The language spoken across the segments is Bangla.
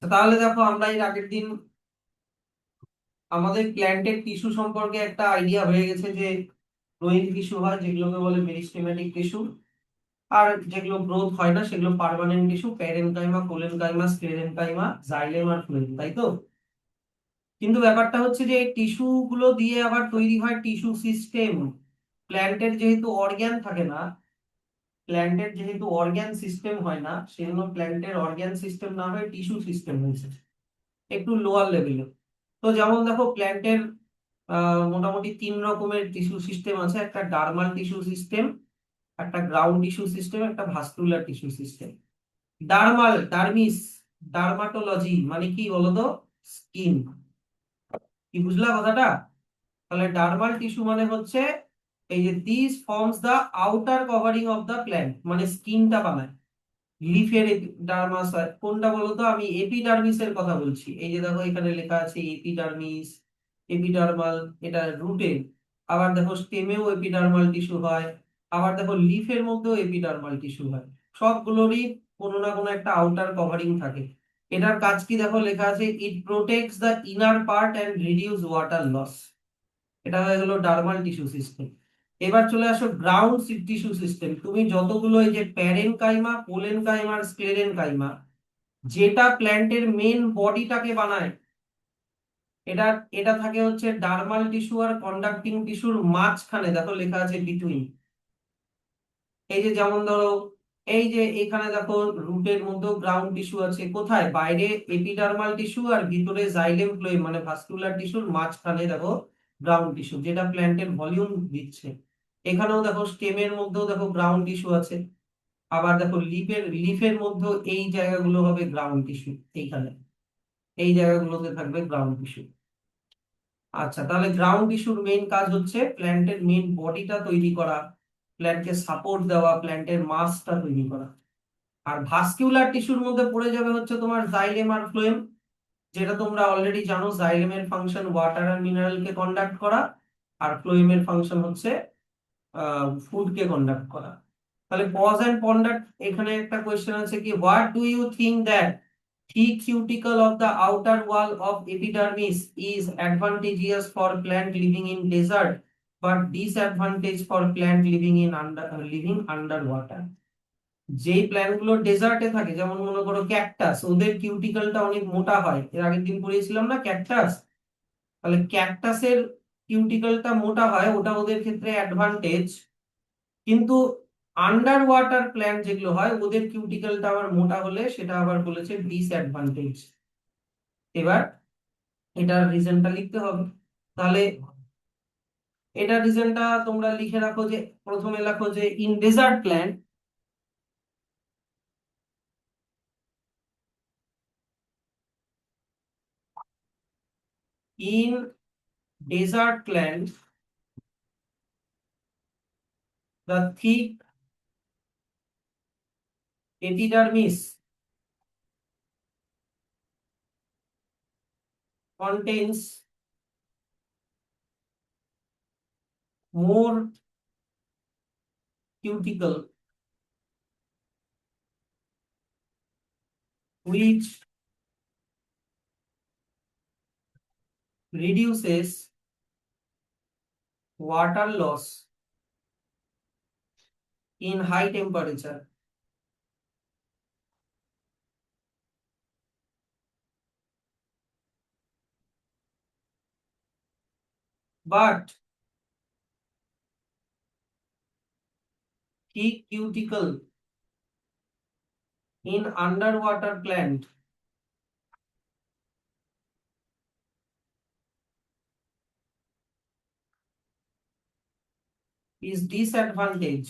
তাহলে দেখো, আমরা এর আগের দিন আমাদের প্ল্যান্টের টিস্যু সম্পর্কে একটা আইডিয়া হয়ে গেছে যে গ্রোয়িং টিস্যু হয় যেগুলোকে বলে মেরিস্টেমেটিক টিস্যু, আর যেগুলো গ্রোথ হয় না সেগুলো permanent tissue, parenchyma, collenchyma, sclerenchyma, xylem আর ফ্লোয়েম, তাই তো? কিন্তু ব্যাপারটা হচ্ছে যে এই টিস্যু গুলো দিয়ে আবার তৈরি হয় টিস্যু সিস্টেম। প্ল্যান্টের যেহেতু অর্গ্যান থাকে না, প্ল্যান্টের যেহেতু অর্গ্যান সিস্টেম হয় না, সেজন্য প্ল্যান্টের অর্গ্যান সিস্টেম না হয়ে টিস্যু সিস্টেম হয়েছে একটু লোয়ার লেভেলে। তো যেমন দেখো, প্ল্যান্টের মোটামুটি তিন রকমের টিস্যু সিস্টেম আছে: একটা ডার্মাল টিস্যু সিস্টেম, একটা গ্রাউন্ড টিস্যু সিস্টেম, একটা vascular tissue system. Dermal, dermis, dermatology মানে কি বলতো? স্কিন। কি বুঝলা কথাটা? তাহলে ডার্মাল টিস্যু মানে হচ্ছে এই যে this forms the outer covering of the plant, মানে স্কিনটা বানায়। লিফের ডার্মাস হয় কোনটা বলতো? আমি এপিডার্মিস এর কথা বলছি। এই যে দেখো এখানে লেখা আছে এপিডার্মিস, এপিডার্মাল, এটা রুটের। আবার দেখো স্টেমেও এপিডার্মাল টিস্যু হয়। আবার দেখো লিফের মধ্যেও এপিডার্মাল টিস্যু হয়। সবগুলোরই কোনো না কোনো একটা আউটার কভারিং থাকে। এটার কাজ কি দেখো লেখা আছে, it protects the inner part and reduce water loss. এটা হয়ে গেল ডার্মাল টিস্যু সিস্টেম। এবার চলে আসো গ্রাউন্ড টিস্যু সিস্টেম। তুমি যতগুলো এই যে প্যারেনকাইমা, কোলেনকাইমা আর স্ক্লেরেনকাইমা, যেটা প্ল্যান্টের মেন বডিটাকে বানায়, এটা এটা থাকে হচ্ছে ডার্মাল টিস্যু আর কন্ডাক্টিং টিস্যুর মাঝখানে। দেখো লেখা আছে বিটুইন। এই যে যেমন ধরো, এই যে এখানে দেখো রুটের মধ্যে গ্রাউন্ড টিস্যু আছে, কোথায়? বাইরে এপিডার্মাল টিস্যু আর ভিতরে জাইলেম ফ্লোয়েম মানে ভাস্কুলার টিস্যুর মাঝখানে দেখো গ্রাউন্ড টিস্যু, যেটা প্ল্যান্টের ভলিউম দিচ্ছে। এখানেও দেখো স্টেমের মধ্যেও দেখো গ্রাউন্ড টিস্যু আছে। আবার দেখো লিফের মধ্যেও এই জায়গাগুলো হবে গ্রাউন্ড টিস্যু। এইখানে এই জায়গাগুলোতে থাকবে গ্রাউন্ড টিস্যু। আচ্ছা, তাহলে গ্রাউন্ড টিস্যুর মেইন কাজ হচ্ছে প্ল্যান্টের মেইন বডিটা তৈরি করা, প্ল্যান্টকে সাপোর্ট দেওয়া, প্ল্যান্টের মাসটা তৈরি করা। আর ভাস্কিউলার টিস্যুর মধ্যে পড়ে যাবে হচ্ছে তোমার জাইলেম আর ফ্লোয়েম। যেটা তোমরা অলরেডি জানো, জাইলেমের ফাংশন ওয়াটার আর মিনারেলকে কন্ডাক্ট করা, আর ফ্লোয়েমের ফাংশন হচ্ছে ফুডকে কন্ডাক্ট করা। তাহলে পজ এন্ড পন্ডার, এখানে একটা কোয়েশ্চেন আছে কি, what do you think that thick cuticle of the outer wall of epidermis is advantageous for plant living in desert but disadvantage for plant living underwater? যেই প্ল্যান্ট গুলো ডেজার্টে থাকে, যেমন মনে করো ক্যাকটাস, ওদের কিউটিকলটা অনেক মোটা হয়। এর আগের দিন পড়েছিলাম না ক্যাকটাস। তাহলে ক্যাকটাসের কিউটিকলটা মোটা হয়, ওটা ওদের ক্ষেত্রে অ্যাডভান্টেজ। কিন্তু আন্ডার ওয়াটার প্ল্যান্ট যেগুলো হয়, ওদের কিউটিকলটা আবার মোটা হলে সেটা আবার বলেছে ডিসঅ্যাডভান্টেজ। এবার এটার রিজনটা লিখতে হবে। তাহলে এটার রিজনটা তোমরা লিখে রাখো, যে প্রথমে লেখো যে in desert plant, in desert plant the thick epidermis contains more cuticle which reduces water loss in high temperature, but thick cuticle in underwater plant is disadvantage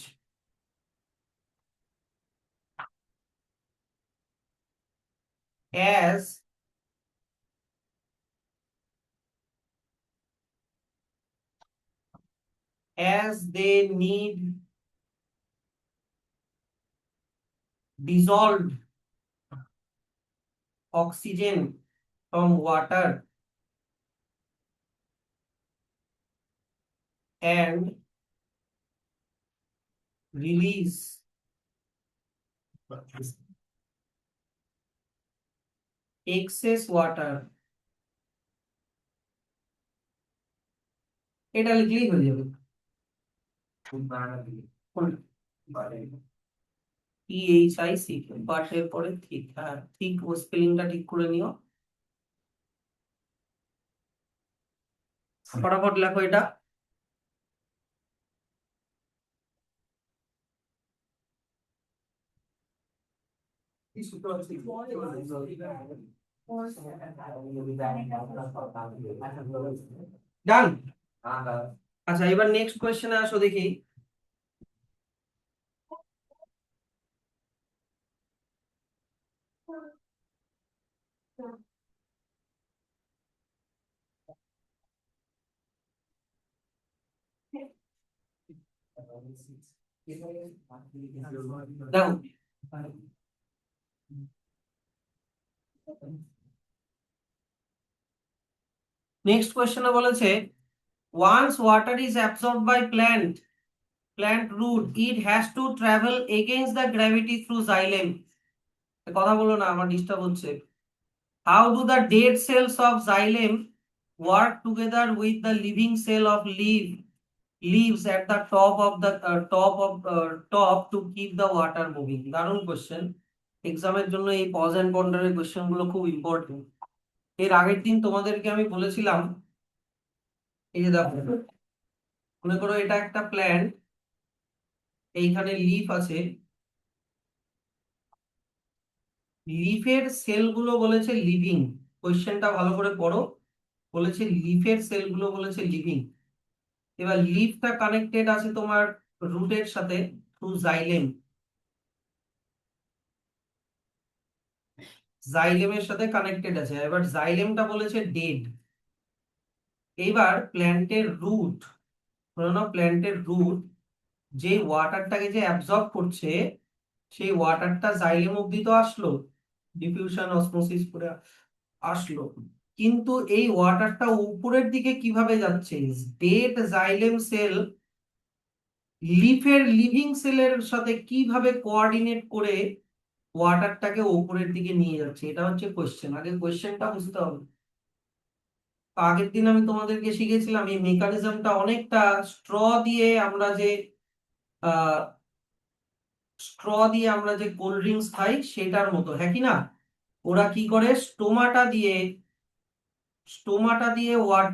as they need dissolved oxygen from water and release excess water, এটা লিখলেই হয়ে যাবে। PHIC, বাটের পরে ঠিক, হ্যাঁ ঠিক, ও স্পেলিংটা ঠিক করে নিও, ফটাফট লেখো এটা। ডান। আচ্ছা, এবার নেক্সট কোয়েশ্চেনে আসো দেখি। দেখো, নেক্সট কোয়েশ্চেনে বলেছে once water is absorbed by plant root, it has to travel against the gravity through xylem. কথা বলো না, আমার ডিস্টার্ব হচ্ছে। How do the dead cells of xylem work together with the living cell of leaves at the top to keep the water moving? দারুণ কোশ্চেন, এক্সামের জন্য এই পজ এন্ড পন্ডারের কোশ্চেন গুলো খুব ইম্পর্টেন্ট। এর আগের দিন তোমাদেরকে আমি বলেছিলাম, এই যে দেখো, মনে করো এটা একটা প্ল্যান্ট, এইখানে লিফ আছে, লিফের সেলগুলো বলেছে লিভিং, কোশ্চেনটা ভালো করে পড়ো, বলেছে লিফের সেলগুলো বলেছে লিভিং। এবার লিফটা কানেক্টেড আছে তোমার রুটের সাথে থ্রু জাইলেম, জাইলেমের সাথে কানেক্টেড আছে। এবার জাইলেমটা বলেছে ডেড। এইবার প্ল্যান্টের রুট, ধরে নাও প্ল্যান্টের রুট যে ওয়াটারটাকে যে অ্যাবজর্ব করছে, সেই ওয়াটারটা জাইলেম অব্দি তো আসলো, ডিফিউশন অসমোসিস করে আসলো, কিন্তু এই ওয়াটারটা উপরের দিকে কিভাবে যাচ্ছে? ডেড জাইলেম সেল লিফের লিভিং সেলের সাথে কিভাবে কোঅর্ডিনেট করে ওয়াটারটাকে উপরের দিকে নিয়ে যাচ্ছে, এটা হচ্ছে কোশ্চেন। আগে কোশ্চেনটা বুঝতে হবে। তো আগের দিন আমি তোমাদেরকে শিখেছিলাম এই মেকানিজমটা অনেকটা স্ট্র দিয়ে আমরা যে স্ট্র দিয়ে আমরা যে কোল্ড ড্রিঙ্কস খাই সেটার মতো, হ্যাঁ কি না? ওরা কি করে, স্টোমাটা দিয়ে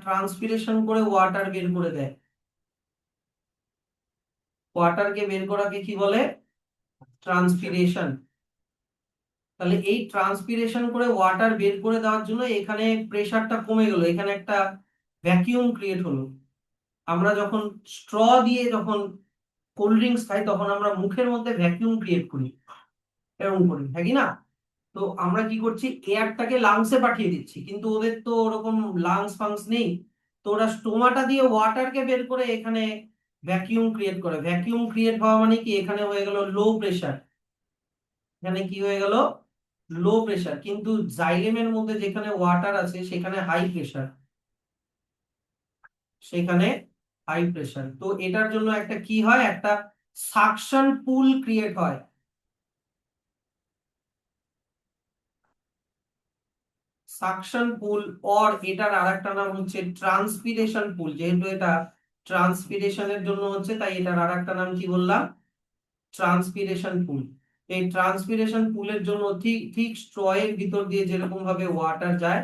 ট্রান্সপিরেশন করে ওয়াটার বের করে দেয়। ওয়াটারকে বের করাকে কি বলে? ট্রান্সপিরেশন। তাহলে এই ট্রান্সপিরেশন করে ওয়াটার বের করে দেওয়ার জন্য এখানে প্রেসারটা কমে গেল, এখানে একটা ভ্যাকিউম ক্রিয়েট হলো। আমরা যখন স্ট্র দিয়ে যখন কোল্ড ড্রিঙ্কস খাই তখন আমরা মুখের মধ্যে ভ্যাকিউম ক্রিয়েট করি, এরকম করি, হ্যাঁ কি না? তো আমরা কি করছি, এয়ারটাকে লাংসে পাঠিয়ে দিচ্ছি, কিন্তু ওদের তো ওরকম লাংস ফাংস নেই। তো ওরা স্টোমাটা দিয়ে ওয়াটারকে বের করে এখানে ভ্যাকিউম ক্রিয়েট করে। ভ্যাকিউম ক্রিয়েট হওয়া মানে কি, এখানে হয়ে গেল লো প্রেসার, এখানে কি হয়ে গেল, লো প্রেসার। কিন্তু জাইলেমের মধ্যে যেখানে ওয়াটার আছে সেখানে হাই প্রেসার, সেখানে হাই প্রেসার। তো এটার জন্য একটা কি হয়, একটা সাকশন পুল ক্রিয়েট হয়। সাকশন পুল, অর এটার আরেকটা নাম হচ্ছে ট্রান্সপিরেশন পুল। যেহেতু এটা ট্রান্সপিরেশনের জন্য হচ্ছে, তাই এটার আরেকটা নাম কি বললাম, ট্রান্সপিরেশন পুল। এই ট্রান্সপিরেশন পুলের জন্য ঠিক ঠিক স্ট্রয়ের ভিতর দিয়ে যেরকম ভাবে ওয়াটার যায়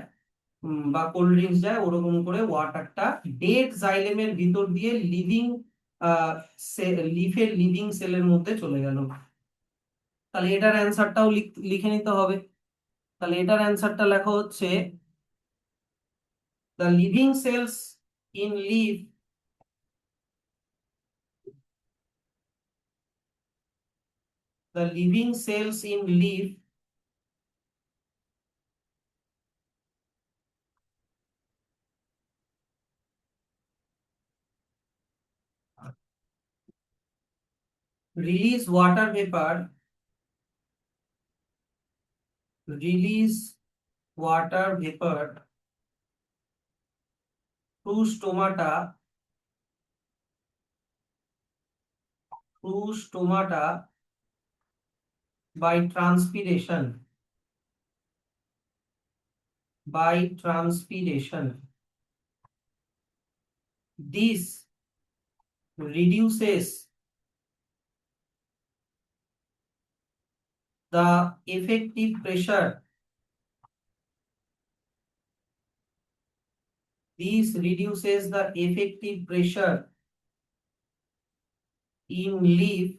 বা কোল্ড ড্রিঙ্কস যায়, ওরকম করে ওয়াটারটা ডেড জাইলেমের ভিতর দিয়ে লিফের লিভিং সেলের মধ্যে চলে গেল। তাহলে এটার অ্যান্সারটাও লিখে নিতে হবে। তাহলে এটার অ্যান্সারটা লেখা হচ্ছে the living cells in leaf the living cells in leaf release water vapor release water vapor through stomata by transpiration. by transpiration. This reduces the effective pressure. This reduces the effective pressure in leaf,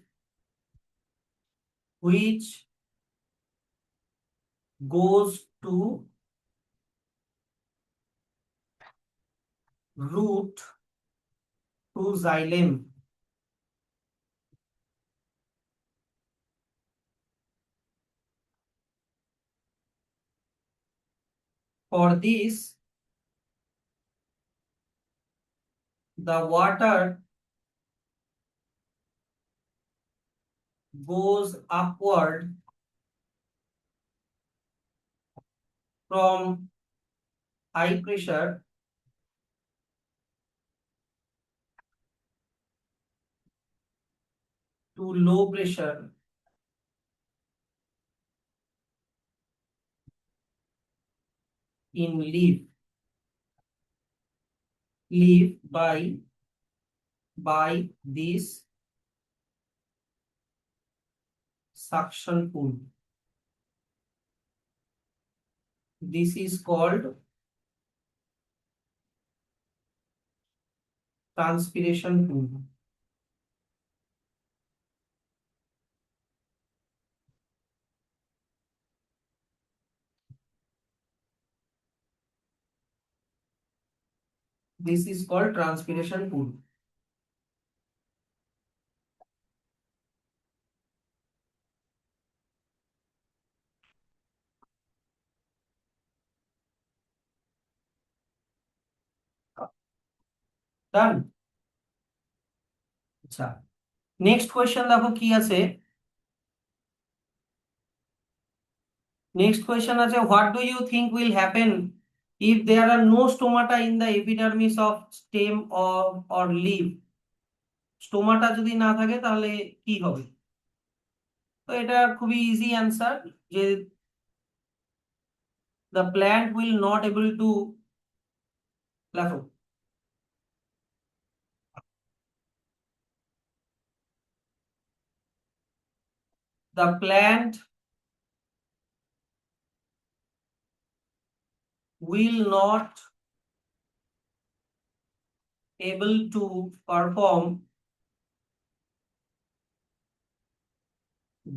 which goes to root to xylem. For this, the water goes upward from high pressure to low pressure in leaf by this suction pool. This is called transpiration pool. This is called transpiration pool. Done. আচ্ছা, নেক্সট কোয়েশ্চেন দেখো কি আছে। নেক্সট কোয়েশ্চেন আছে, what do you think will happen if there are no stomata in the epidermis of stem or leaf? Stomata যদি না থাকে তাহলে কি হবে? তো এটা খুবই ইজি অ্যান্সার, যে the plant will not able to, দেখো, the plant will not able to perform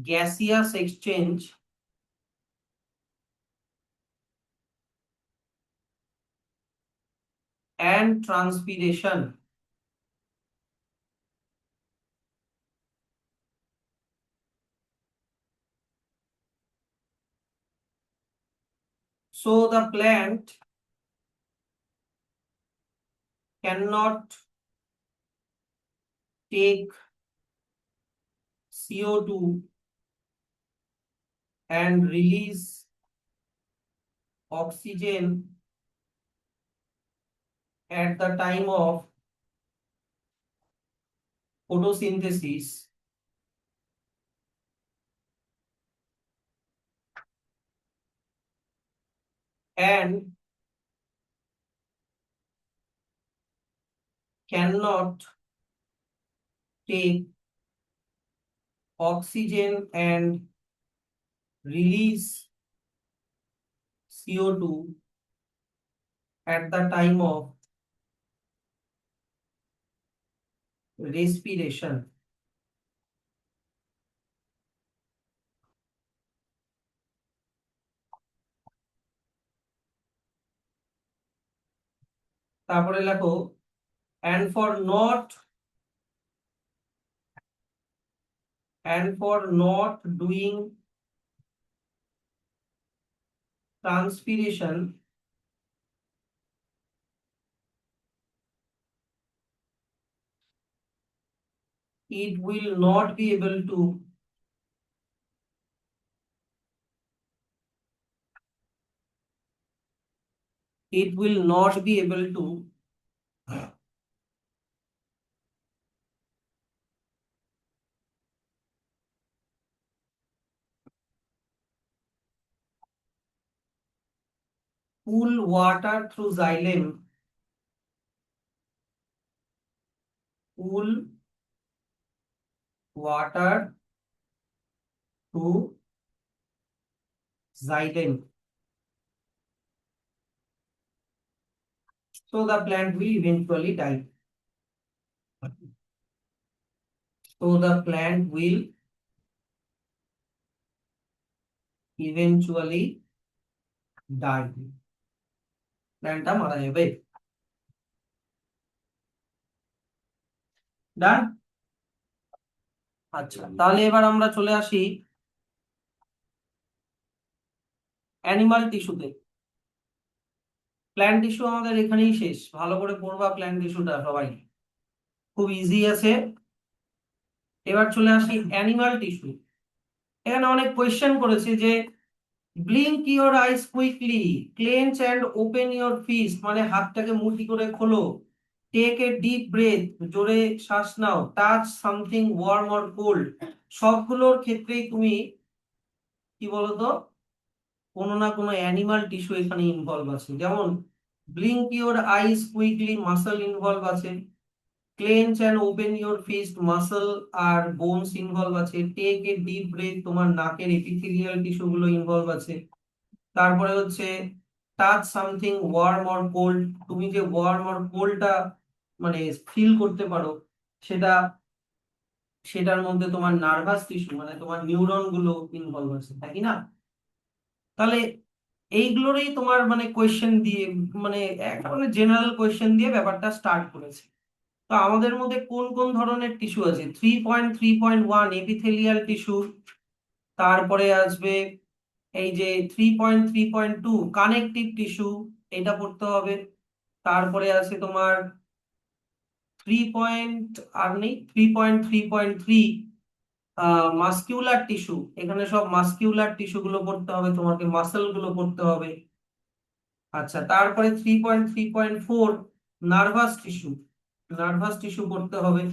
gaseous exchange and transpiration. So the plant cannot take CO2 and release oxygen at the time of photosynthesis, and cannot take oxygen and release CO2 at the time of respiration. তারপরে লেখো, and for not doing transpiration, it will not be able to it will not be able to pool water through xylem, pool water through xylem, so the plant will eventually die. So the plant will eventually die. প্ল্যান্টটা মারা যাবে। ডান। আচ্ছা, তাহলে এবার আমরা চলে আসি অ্যানিমাল টিস্যুতে। প্ল্যান্ট টিস্যু আমাদের এখানেই শেষ, ভালো করে পড়বা প্ল্যান্ট টিস্যুটা সবাই, খুব ইজি আছে। এবার চলে আসি অ্যানিমাল টিস্যু। এখানে অনেক কোয়েশ্চেন করেছে যে blink your eyes quickly, clench and open your fist, মানে হাতটাকে মুঠি করে খোলো, টেক এ ডিপ ব্রেথ, জোরে শ্বাস নাও, touch something warm or cold. সবগুলোর ক্ষেত্রেই তুমি কি বলতো, কোনো না কোনো অ্যানিমাল টিস্যু এখানে ইনভলভ আছে। যেমন blink your eyes quickly, muscle involve আছে। Clench and open your fist, muscle আর বোনস ইনভলভ আছে। টেক এ ডিপ ব্রেথ, তোমার নাকের এপিথেলিয়াল টিস্যু গুলো ইনভলভ আছে। তারপরে হচ্ছে touch something warm or cold, তুমি যে ওয়ার্ম অর কোল্ডটা মানে ফিল করতে পারো, সেটা সেটার মধ্যে তোমার নার্ভাস টিস্যু মানে তোমার নিউরন গুলো ইনভলভ আছে, তাই না? তাহলে এইগুলোরই তোমার মানে কোয়েশ্চেন দিয়ে, মানে একটা মানে জেনারেল কোয়েশ্চেন দিয়ে ব্যাপারটা স্টার্ট করেছে। তো আমাদের মধ্যে কোন কোন ধরনের টিস্যু আছে? 3.3.1 এপিথেলিয়াল টিস্যু, তারপরে আসবে এই যে 3.3.2 কানেকটিভ টিস্যু, এটা পড়তে হবে। তারপরে আছে তোমার 3. আর নেই 3.3.3 মাসকিউলার টিস্যু, এখানে সব মাসকিউলার টিস্যু গুলো পড়তে হবে, তোমাকে মাসেল গুলো পড়তে হবে। আচ্ছা, তারপরে 3.3.4 নার্ভাস টিস্যু, নার্ভাস টিস্যু পড়তে হবে।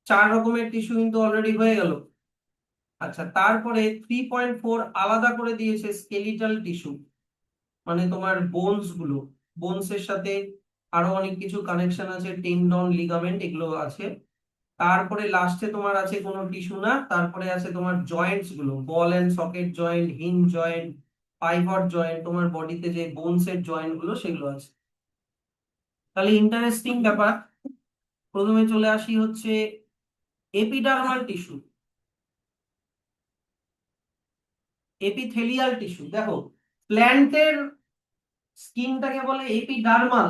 4 রকমের টিস্যু কিন্তু অলরেডি হয়ে গেল। আচ্ছা, তারপরে 3.4 আলাদা করে দিয়েছে স্কেলিটাল টিস্যু, মানে তোমার বোনস গুলো, বোনস এর সাথে আরো অনেক কিছু কানেকশন আছে, টেন্ডন লিগামেন্ট এগুলো আছে। তারপরে লাস্টে তোমার আছে কোনো টিস্যু না, তারপরে আছে তোমার জয়েন্টস গুলো, ball and socket joint, hinge joint, pivot joint, তোমার বডিতে যে বোনস এর জয়েন্ট গুলো সেগুলো আছে। তাহলে ইন্টারেস্টিং ব্যাপার। প্রথমে চলে আসি হচ্ছে এপিডার্মাল টিস্যু, এপিথেলিয়াল টিস্যু। দেখো, প্ল্যান্টের স্কিনটাকে বলে এপিডার্মাল,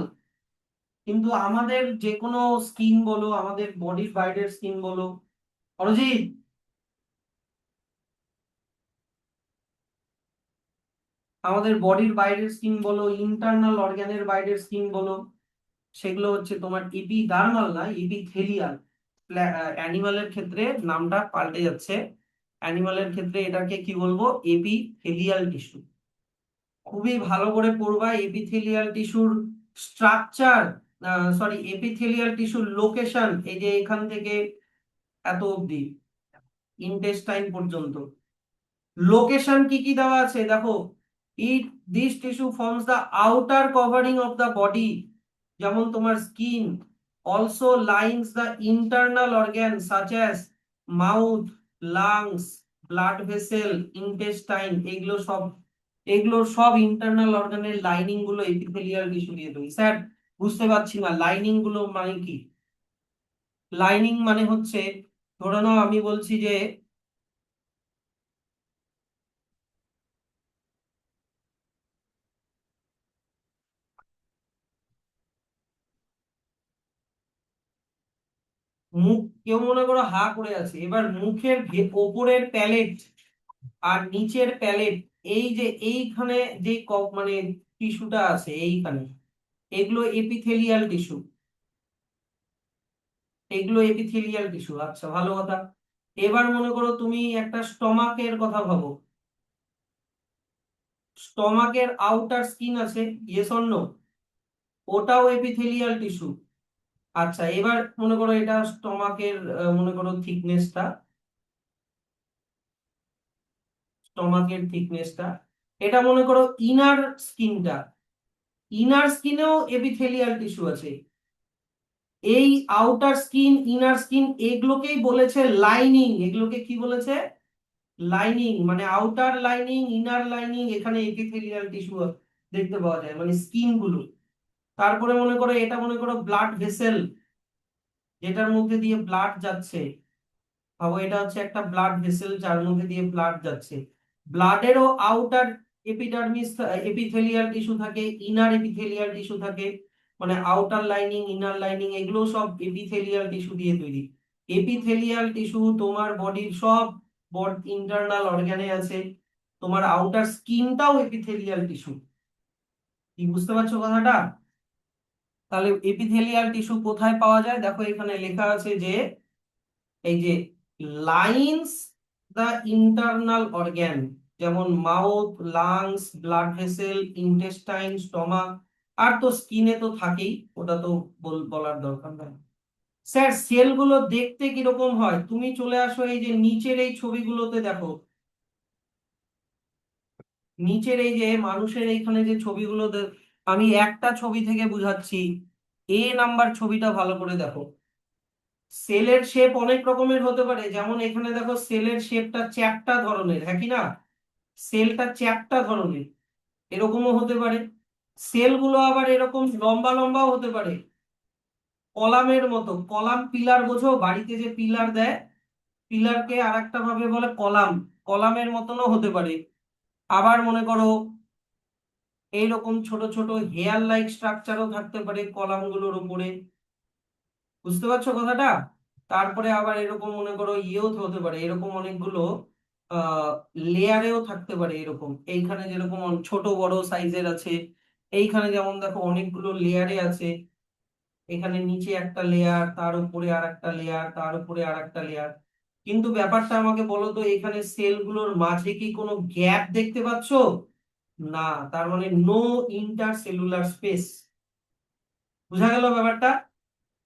কিন্তু আমাদের যে কোনো স্কিন বলো, আমাদের বডির বাইরের স্কিন বলো, অরিজিৎ, আমাদের বডির বাইরের স্কিন বলো, ইন্টারনাল অর্গানের বাইরের স্কিন বলো, সেগুলো হচ্ছে তোমার এপিডার্মাল না, এপিথেলিয়াল। অ্যানিমালের ক্ষেত্রে নামটা পাল্টে যাচ্ছে, অ্যানিমালের ক্ষেত্রে এটাকে কি বলবো, এপিথেলিয়াল টিস্যু। খুবই ভালো করে পড়বা এপিথেলিয়াল টিস্যুর স্ট্রাকচার, সরি এপিথেলিয়াল টিস্যুর লোকেশন, এই যে এখান থেকে এত অবধি ইন্টেস্টাইন পর্যন্ত লোকেশন কি কি দেওয়া আছে দেখো। It this tissue forms the outer covering of the body, যেমন তোমার skin, also lines the internal organ such as mouth, lungs, blood vessel, intestine, এগুলোর সব ইন্টারনাল অর্গানের লাইনিং গুলো এপিথেলিয়াল টিস্যু দিয়ে তৈরি। স্যার বুঝতে পারছি না লাইনিং গুলো মানে কি? লাইনিং মানে হচ্ছে, ধরে নাও আমি বলছি যে মুখ, কেউ মনে করো হা করে আছে, এবার মুখের ওপরের প্যালেট আর নিচের প্যালেট, এই যে এইখানে যে মানে টিস্যুটা আছে এইখানে, এগুলো এপিথেলিয়াল টিস্যু, এগুলো এপিথেলিয়াল টিস্যু। আচ্ছা, ভালো কথা। এবার মনে করো তুমি একটা স্টমাকের কথা ভাবো, স্টমাকের আউটার স্কিন আছে, ইয়েস অর নো, ওটাও এপিথেলিয়াল টিস্যু। আচ্ছা, এবার মনে করো এটা স্টমাকের, মনে করো থিকনেসটা, স্টমাকের থিকনেসটা, এটা মনে করো ইনার স্কিনটা, ইনার স্কিনেও এপিথেলিয়াল টিস্যু আছে। এই আউটার স্কিন, ইনার স্কিন, এগুলোকেই বলেছে লাইনিং। এগুলোকে কি বলেছে? লাইনিং। মানে আউটার লাইনিং, ইনার লাইনিং, এখানে এপিথেলিয়াল টিস্যু দেখতে পাওয়া যায়, মানে স্কিন গুলো। তারপরে মনে করো, এটা মনে করো ব্লাড ভেসেল, যেটার মধ্যে দিয়ে ব্লাড যাচ্ছে। ভাবো এটা হচ্ছে একটা ব্লাড ভেসেল যার মধ্যে দিয়ে ব্লাড যাচ্ছে। ব্লাডেরও আউটার এপিডার্মিস, এপিথেলিয়াল টিস্যু থাকে, ইনার এপিথেলিয়াল টিস্যু থাকে। মানে আউটার লাইনিং, ইনার লাইনিং, এগুলো সব এপিথেলিয়াল টিস্যু দিয়ে তৈরি। এপিথেলিয়াল টিস্যু তোমার বডির সব ইন্টারনাল অর্গানে আছে। তোমার আউটার স্কিনটাও এপিথেলিয়াল টিস্যু। কি বুঝতে পারছো কথাটা? তাহলে এপিথেলিয়াল টিস্যু কোথায় পাওয়া যায়? দেখো এখানে লেখা আছে যে এই যে লাইন্স দা ইন্টারনাল অর্গ্যান, যেমন mouth, lungs, blood vessel, intestine, stomach. আর তো স্কিনে তো থাকেই, ওটা তো বলার দরকার নাই। স্যার সেলগুলো দেখতে কিরকম হয়? তুমি চলে আসো এই যে নিচের এই ছবিগুলোতে দেখো। নিচের এই যে মানুষের এইখানে যে ছবিগুলো আমি একটা ছবি থেকে বুঝাচ্ছি। এ নাম্বার ছবিটা ভালো করে দেখো। সেলের শেপ অনেক রকমের হতে পারে, যেমন এখানে দেখো সেলের শেপটা চ্যাপ্টা ধরনের, হ্যাঁ কি না? সেলটা চ্যাপ্টা ধরনের, এরকমও হতে পারে। সেলগুলো আবার এরকম লম্বা লম্বাও হতে পারে, কলামের মতো। কলাম, পিলার বোঝো? বাড়িতে যে পিলার দেয়, পিলারকে আর একটা ভাবে বলে কলাম। কলামের মতনও হতে পারে। আবার মনে করো এইরকম ছোট ছোট হেয়ার লাইক স্ট্রাকচারও থাকতে পারে কলামগুলোর উপরে। বুঝতে পারছো কথাটা? তারপরে আবার এরকম মনে করো ইয়েও হতে পারে, এরকম অনেকগুলো লেয়ারেও থাকতে পারে। এরকম এইখানে যেরকম ছোট বড় সাইজের আছে, এইখানে যেমন দেখো অনেকগুলো লেয়ারে আছে। এখানে নিচে একটা লেয়ার, তার উপরে আর একটা লেয়ার, তার উপরে আর একটা লেয়ার। কিন্তু ব্যাপারটা আমাকে বলো তো, এখানে সেলগুলোর মাঝে কি কোনো গ্যাপ দেখতে পাচ্ছো? না। তার মানে নো ইন্টার সেলুলার স্পেস। বুঝা গেল ব্যাপারটা?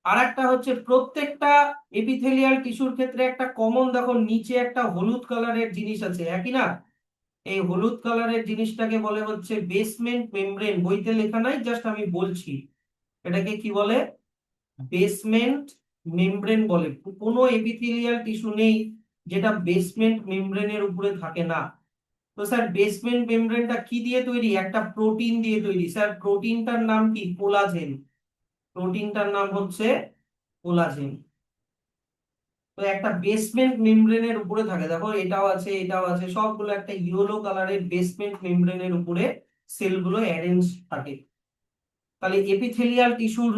আর একটা হচ্ছে, প্রত্যেকটা এপিথেলিয়াল টিস্যুর ক্ষেত্রে একটা কমন, দেখো নিচে একটা হলুদ কালারের জিনিস আছে, একই না? এই হলুদ কালারের জিনিসটাকে বলে হচ্ছে বেসমেন্ট মেমব্রেন। বইতে লেখা নাই, জাস্ট আমি বলছি। এটাকে কি বলে? বেসমেন্ট মেমব্রেন বলে। কোনো এপিথেলিয়াল টিস্যু নেই যেটা বেসমেন্ট মেমব্রেনের উপরে থাকে না। তো স্যার বেসমেন্ট মেমব্রেনটা কি দিয়ে তৈরি? একটা প্রোটিন দিয়ে তৈরি। স্যার প্রোটিনটার নাম কি? কোলাজেন। প্রোটিনটার নাম হচ্ছে কোলাজেন। তো একটা বেসমেন্ট মেমব্রেনের উপরে থাকে, দেখো এটাও আছে, এটাও আছে, সবগুলো একটা ইয়েলো কালারের বেসমেন্ট মেমব্রেনের উপরে সেলগুলো অ্যারেঞ্জ থাকে। তাহলে এপিথেলিয়াল টিস্যুর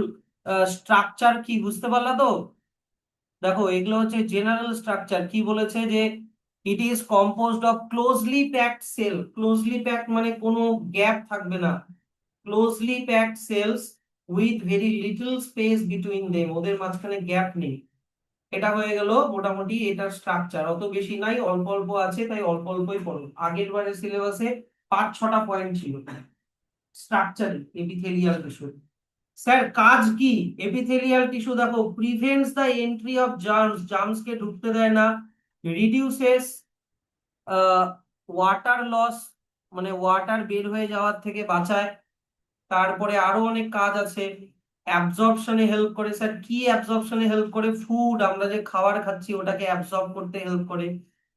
স্ট্রাকচার কি বুঝতে পারলা তো? দেখো এগুলো হচ্ছে জেনারেল স্ট্রাকচার। কি বলেছে? যে it is composed of closely packed cell. Closely packed মানে কোনো গ্যাপ থাকবে না। Closely packed cells with very little space between them, ওদের মাঝখানে গ্যাপ নেই। এটা হয়ে গেল মোটামুটি এটার স্ট্রাকচার। অত বেশি নাই, অল্প অল্প আছে, তাই অল্প অল্পই পড়ো। আগের বারের সিলেবাসে 5-6টা পয়েন্ট ছিল স্ট্রাকচারে এপিথেলিয়াল টিস্যু। স্যার কাজ কি? এপিথেলিয়াল টিস্যু দেখো prevents the entry of germs, germs কে ঢুকতে দেয় না। রিডিউসেস ওয়াটার লস, মানে ওয়াটার বের হয়ে যাওয়ার থেকে বাঁচায়। তারপরে আরো অনেক কাজ আছে। অ্যাবজর্পশনে হেল্প করে। স্যার কি অ্যাবজর্পশনে হেল্প করে? ফুড, আমরা যে খাবার খাচ্ছি ওটাকে অ্যাবজর্ব করতে হেল্প করে।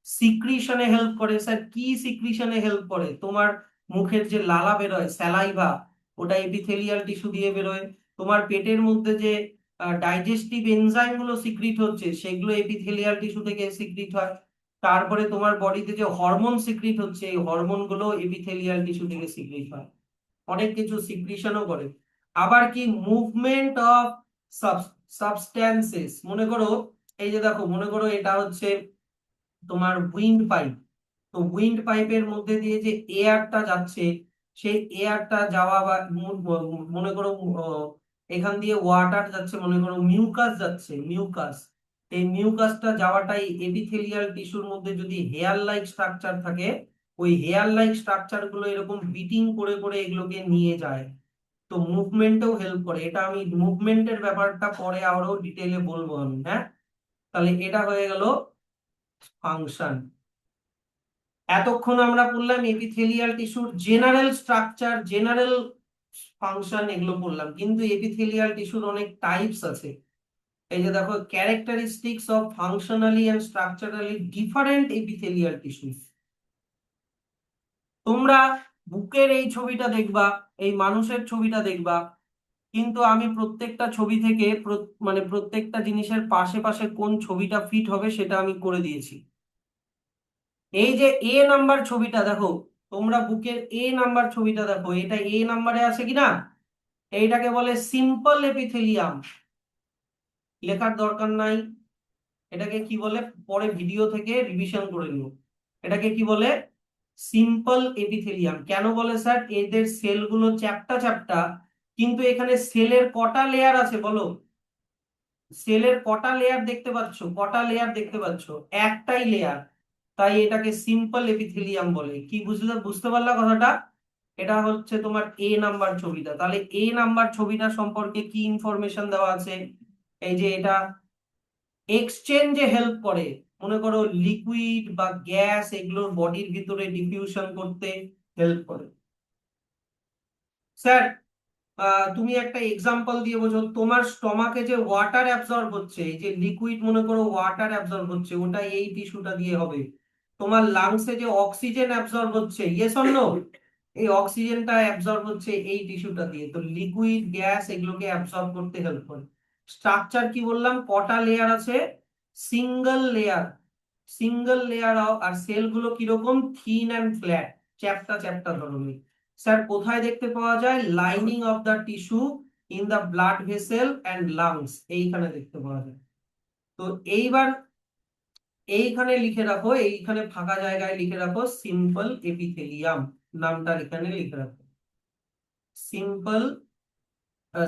সিক্রিশনে হেল্প করে। স্যার কি সিক্রিশনে হেল্প করে? তোমার মুখের যে লালা বেরোয়, স্যালাইভা, ওটা এপিথেলিয়াল টিস্যু দিয়ে বেরোয়। তোমার পেটের মধ্যে যে ডাইজেস্টিভ এনজাইম গুলো সিক্রিট হচ্ছে, সেগুলো এপিথেলিয়াল টিস্যু থেকে সিক্রিট হয়। তারপরে তোমার বডিতে যে হরমোন সিক্রিট হচ্ছে, এই হরমোন গুলো এপিথেলিয়াল টিস্যু থেকে সিক্রিট হয়। অনেক কিছু সিক্রিশনও করে। আবার কি মুভমেন্ট অফ সাবস্ট্যান্সেস, মনে করো এই যে দেখো, মনে করো এটা হচ্ছে তোমার উইন্ড পাইপ। তো উইন্ড পাইপের মধ্যে দিয়ে যে এয়ারটা যাচ্ছে, সেই এয়ারটা যাওয়া বা মনে করো এখান দিয়ে ওয়াটার যাচ্ছে, মনে করো মিউকাস যাচ্ছে, মিউকাস। এই মিউকাসটা যাওয়াটাই এপিথেলিয়াল টিস্যুর মধ্যে যদি হেয়ার লাইক স্ট্রাকচার থাকে, ওই হেয়ার লাইক স্ট্রাকচার গুলো এরকম বিটিং করে করে এগুলোকে নিয়ে যায়। তো মুভমেন্টেও হেল্প করে। এটা আমি মুভমেন্টের ব্যাপারটা পরে আরো ডিটেইলে বলবো আমি, হ্যাঁ। তাহলে এটা হয়ে গেল ফাংশন। এতক্ষণ আমরা বললাম এপিথেলিয়াল টিস্যুর জেনারেল স্ট্রাকচার, জেনারেল ফাংশন এগুলো পড়লাম, কিন্তু এপিথেলিয়াল টিস্যুর অনেক টাইপস আছে। এই যে দেখো, characteristics of functionally and structurally different epithelial tissues. তোমরা বুকের এই ছবিটা দেখবা, এই মানুষের ছবিটা দেখবা, কিন্তু আমি প্রত্যেকটা ছবি থেকে মানে প্রত্যেকটা জিনিসের পাশে পাশে কোন ছবিটা ফিট হবে সেটা আমি করে দিয়েছি। এই যে এ নাম্বার ছবিটা দেখো, তোমরা বুকের এ নাম্বার ছবিটা দেখো, এটা এ নাম্বারে আছে কিনা? এইটাকে বলে সিম্পল এপিথেলিয়াম। লেখার দরকার নাই। এটাকে কি বলে পরে ভিডিও থেকে রিভিশন করে নিও। এটাকে কি বলে? Simple epithelium. কেন বলে স্যার? এদের সেলগুলো চ্যাপ্টা চ্যাপ্টা, কিন্তু এখানে সেলের কটা লেয়ার আছে বলো? সেলের কটা লেয়ার দেখতে পাচ্ছ? কটা লেয়ার দেখতে পাচ্ছ? একটাই লেয়ার। তাই এটাকে সিম্পল এপিথেলিয়াম বলে। কি বুঝলে? বুঝতে পারলা কথাটা? এটা হচ্ছে তোমার এ নাম্বার ছবিটা। তাহলে এ নাম্বার ছবিটা সম্পর্কে কি ইনফরমেশন দেওয়া আছে? এই যে এটা এক্সচেঞ্জে হেল্প করে। মনে করো লিকুইড বা গ্যাস এগুলোর বডির ভিতরে ডিফিউশন করতে হেল্প করে। স্যার, তুমি একটা এক্সাম্পল দিয়ে বোঝো। তোমার স্টমাকে যে ওয়াটার অ্যাবজর্ব হচ্ছে, এই যে লিকুইড মনে করো ওয়াটার অ্যাবজর্ব হচ্ছে, ওটা এই টিস্যুটা দিয়ে হবে। তোমার লাংসে যে অক্সিজেন অ্যাবজর্ব হচ্ছে, ইয়েস অর নো, এই অক্সিজেনটা অ্যাবজর্ব হচ্ছে এই টিস্যুটা দিয়ে। তো লিকুইড গ্যাস এগুলোকে অ্যাবজর্ব করতে হেল্প করে। স্ট্রাকচার কি বললাম? কটা লেয়ার আছে? Single layer. Single layer. আর সেলগুলো কিরকম? থিন অ্যান্ড ফ্ল্যাট, চ্যাপ্টা চ্যাপ্টা ধরনের। স্যার কোথায় দেখতে পাওয়া যায়? Lining of the tissue in the blood vessel and lungs, এইখানে দেখতে পাওয়া যায়। তো এইবার এইখানে লিখে রাখো, এইখানে ফাঁকা জায়গায় লিখে রাখো সিম্পল এপিথেলিয়াম, নামটা এখানে লিখে রাখো। সিম্পল,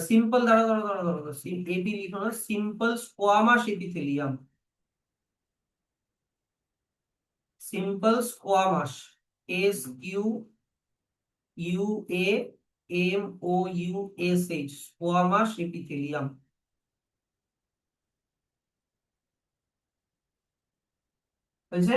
সিম্পল দাঁড়া দাঁড়া দাঁড়া দাঁড়া, এপি লিখো না, simple squamous epithelium. Simple squamous, SQUAMOUSH, squamous epithelium. হয়েছে?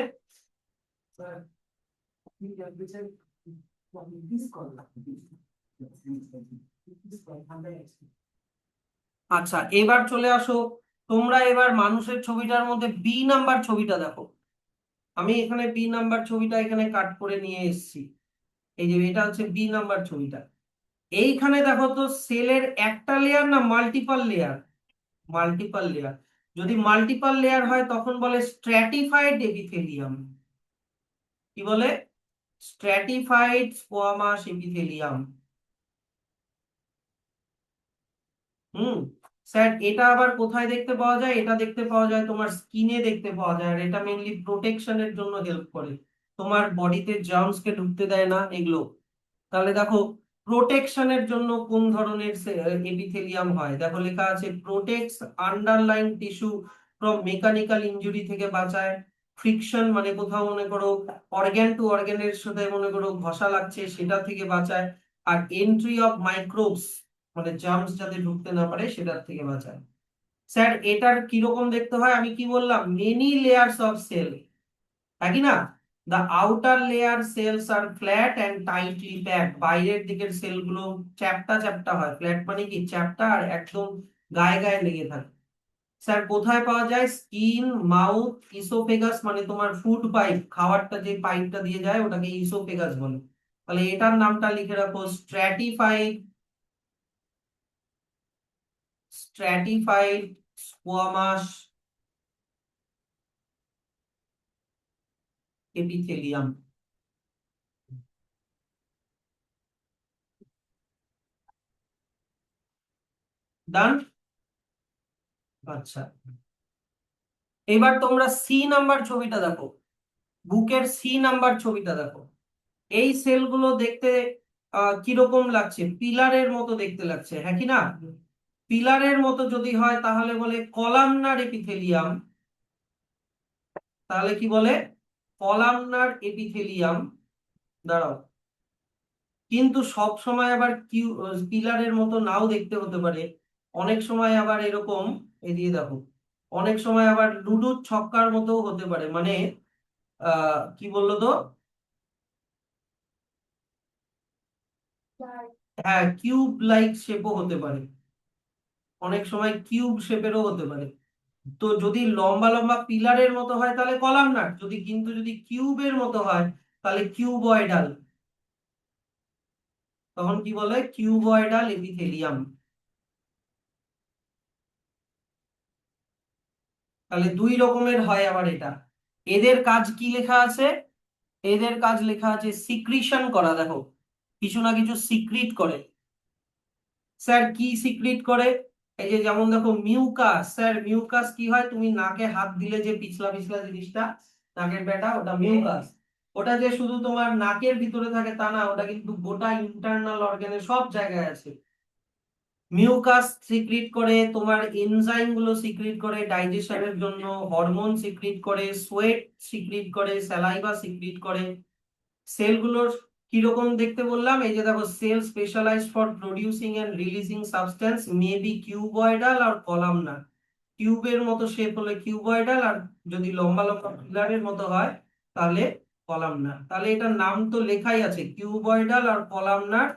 আচ্ছা, এবার চলে আসো। তোমরা এবার মানুষের ছবিটার মধ্যে বি নাম্বার ছবিটা দেখো। আমি এখানে বি নাম্বার ছবিটা এখানে কাট করে নিয়ে এসেছি। এই যে এটা হচ্ছে বি নাম্বার ছবিটা। এইখানে দেখো তো, সেলের একটা লেয়ার না মাল্টিপল লেয়ার? Multiple layer. যদি মাল্টিপল লেয়ার হয় তখন বলে স্ট্র্যাটিফাইড এপিথেলিয়াম। কি বলে? Stratified squamous epithelium. হুম। স্যার এটা আবার কোথায় দেখতে পাওয়া যায়? এটা দেখতে পাওয়া যায় তোমার স্কিনে দেখতে পাওয়া যায়। আর এটা মেইনলি প্রোটেকশনের জন্য হেল্প করে, তোমার বডিতে জার্মস কে ঢুকতে দেয় না এগুলো। তাহলে দেখো, প্রোটেকশনের জন্য কোন ধরনের এপিথেলিয়াম হয়? দেখো লেখা আছে protects underline tissue from mechanical injury, থেকে বাঁচায়। ফ্রিকশন মানে কোথাও মনে করো অর্গান টু অর্গানের সাথে মনে করো ঘষা লাগছে, সেটা থেকে বাঁচায়। আর এন্ট্রি অফ মাইক্রোবস মানে জার্মস যাতে ঢুকতে না পারে সেটার থেকে বাঁচায়। স্যার এটার কিরকম দেখতে হয়? আমি কি বললাম? মেনি লেয়ার্স অফ সেল, তাই না? The outer layer cells are flat and tightly packed. বাইরের দিকের সেলগুলো চ্যাপ্টা চ্যাপ্টা হয়। ফ্ল্যাট মানে কি? চ্যাপ্টা, আর একদম গায়ে গায়ে লেগে থাকে। স্যার কোথায় পাওয়া যায়? স্কিন, মাউথ, ইসোফেগাস মানে তোমার ফুড পাইপ, খাবারটা যে পাইপটা দিয়ে যায় ওটাকে ইসোফেগাস বলে। তাহলে এটার নামটা লিখে রাখো স্ট্র্যাটিফাইড, স্ট্র্যাটিফাইড স্কোয়ামাস এপিথেলিয়াম। ডান। আচ্ছা, এবার তোমরা সি নাম্বার ছবিটা দেখো। বুকের সি নাম্বার ছবিটা দেখো। এই সেলগুলো দেখতে কিরকম লাগছে? পিলারের মতো দেখতে লাগছে, হ্যাঁ কি না? পিলারের মতো যদি হয় তাহলে বলে কলামনার এপিথেলিয়াম। তাহলে কি বলে? Columnar epithelium. দাঁড়াও, কিন্তু সব সময় আবার পিলারের মতো নাও দেখতে হতে পারে। অনেক সময় আবার এরকম, এদিকে দেখো, অনেক সময় আবার লুডুর ছক্কার মতো হতে পারে। মানে কি বললো তো? হ্যাঁ, কিউব লাইক শেপও হতে পারে, অনেক সময় কিউব শেপেরও হতে পারে। তো যদি লম্বা লম্বা পিলারের মতো হয় তাহলে কলামনার, যদি কিউবের মতো হয় তাহলে কিউবয়েডাল। তখন কি বলে? Cuboidal epithelium. তাহলে দুই রকমের হয় আবার এটা। এদের কাজ কি লেখা আছে? এদের কাজ লেখা আছে সিক্রিশন করা, দেখো কিছু না কিছু সিক্রিট করে। স্যার কি সিক্রিট করে? এই যে যেমন দেখো মিউকাস, স্যার মিউকাস কি হয়? তুমি নাকে হাত দিলে যে পিছলা পিছলা জিনিসটা, নাকের ব্যাটা, ওটা মিউকাস। ওটা যে শুধু তোমার নাকের ভিতরে থাকে তা না, ওটা কিন্তু গোটা ইন্টারনাল অর্গানে সব জায়গায় আছে। মিউকাস সিক্রিট করে, তোমার এনজাইম গুলো সিক্রিট করে ডাইজেশনের জন্য, হরমোন সিক্রিট করে, সোয়েট সিক্রিট করে, স্যালাইভা সিক্রিট করে। সেলগুলোর কিরকম দেখতে বললাম? এই যে দেখো, cell specialised for producing and releasing substance may be cuboidal or columnar. কিউবের মতো শেপ হলে কিউবয়েডাল, আর যদি লম্বা লম্বা পিলারের মতো হয় তাহলে কলামনার। তাহলে এটার নাম তো লেখাই আছে কিউবয়েডাল আর কলামনার,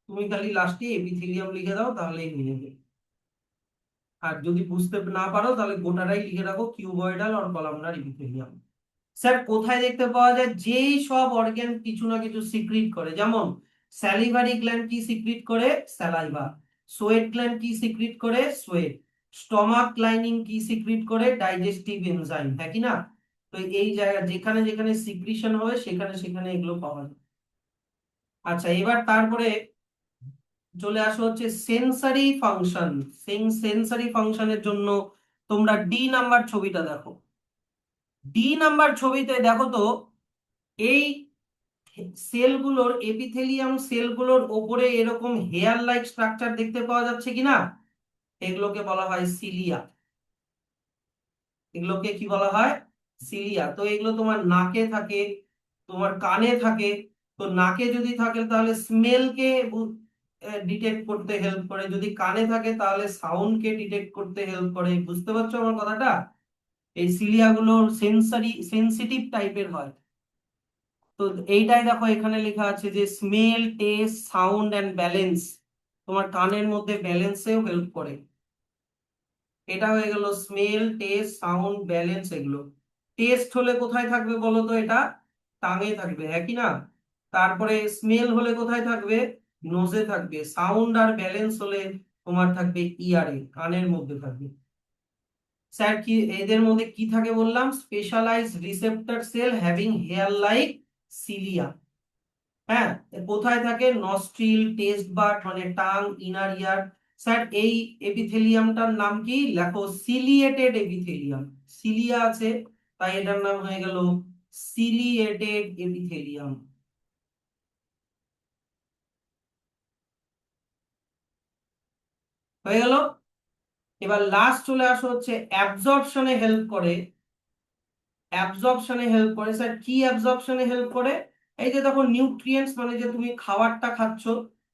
তুমি খালি লাস্টে এপিথেলিয়াম লিখে দাও তাহলেই হয়ে যাবে। আর যদি বুঝতে না পারো তাহলে গোটাটাই লিখে রাখো cuboidal or columnar epithelium. Sir কোথায় দেখতে পাওয়া যায়? যেই সব অর্গান কিছু না কিছু সিক্রিট করে, যেমন স্যালিভারি গ্ল্যান্ড কি সিক্রিট করে? স্যালাইভা। সোয়েট গ্ল্যান্ড কি সিক্রিট করে? সোয়েট। স্টমাক লাইনিং কি সিক্রিট করে? ডাইজেস্টিভ এনজাইম, হ্যাঁ কি না? তো এই জায়গা যেখানে যেখানে সিক্রিশন হবে সেখানে সেখানে এগুলো পাওয়া যায়। আচ্ছা, এবার তারপরে চলে আসো হচ্ছে সেন্সারি ফাংশন। সেন্সারি ফাংশনের জন্য তোমরা ডি নাম্বার ছবিটা দেখো। ডি নাম্বার ছবিতে দেখো তো, এই সেলগুলোর, এপিথেলিয়াম সেলগুলোর ওপরে এরকম হেয়ার লাইক স্ট্রাকচার দেখতে পাওয়া যাচ্ছে কিনা? এগুলোকে বলা হয় সিলিয়া। এগুলোকে কি বলা হয়? সিলিয়া। তো এগুলো তোমার নাকে থাকে, তোমার কানে থাকে। তো নাকে যদি থাকে তাহলে স্মেলকে ডিটেক্ট করতে হেল্প করে, যদি কানে থাকে তাহলে সাউন্ডকে ডিটেক্ট করতে হেল্প করে। বুঝতে পারছো আমার কথাটা? এই সিলিয়া গুলো সেন্সিটিভ টাইপের হয়। তো এইটাই দেখো এখানে লেখা আছে যে smell, test, sound and balance, তোমার কানের মধ্যে ব্যালেন্সেও হেল্প করে। এটা হয়ে গেল স্মেল, টেস্ট, সাউন্ড, ব্যালেন্স এগুলো। টেস্ট হলে কোথায় থাকবে বলো তো? এটা টাঙে থাকবে, হ্যাঁ কি না? তারপরে স্মেল হলে কোথায় থাকবে? নোজে থাকবে। সাউন্ড আর ব্যালেন্স হলে তোমার থাকবে ইয়ারে, কানের মধ্যে থাকবে। স্যার কি এদের মধ্যে কি থাকে বললাম? Specialised receptor cell having hair like cilia. হ্যাঁ, কোথায় থাকে? নস্ট্রিল, টেস্ট বাড মানে টাং, ইনার ইয়ার। স্যার এই এপিথেলিয়ামটার নাম কি? লেখো সিলিয়েটেড এপিথেলিয়াম। সিলিয়া আছে তাই এটার নাম হয়ে গেল সিলিয়েটেড এপিথেলিয়াম। হয়ে গেল। এবার লাস্ট চলে আসো হচ্ছে অ্যাবজর্পশনে হেল্প করে। অ্যাবজর্পশনে হেল্প করে, স্যার কি অ্যাবজর্পশনে হেল্প করে? এই যে দেখো নিউট্রিয়েন্টস মানে যে তুমি খাবারটা খাচ্ছ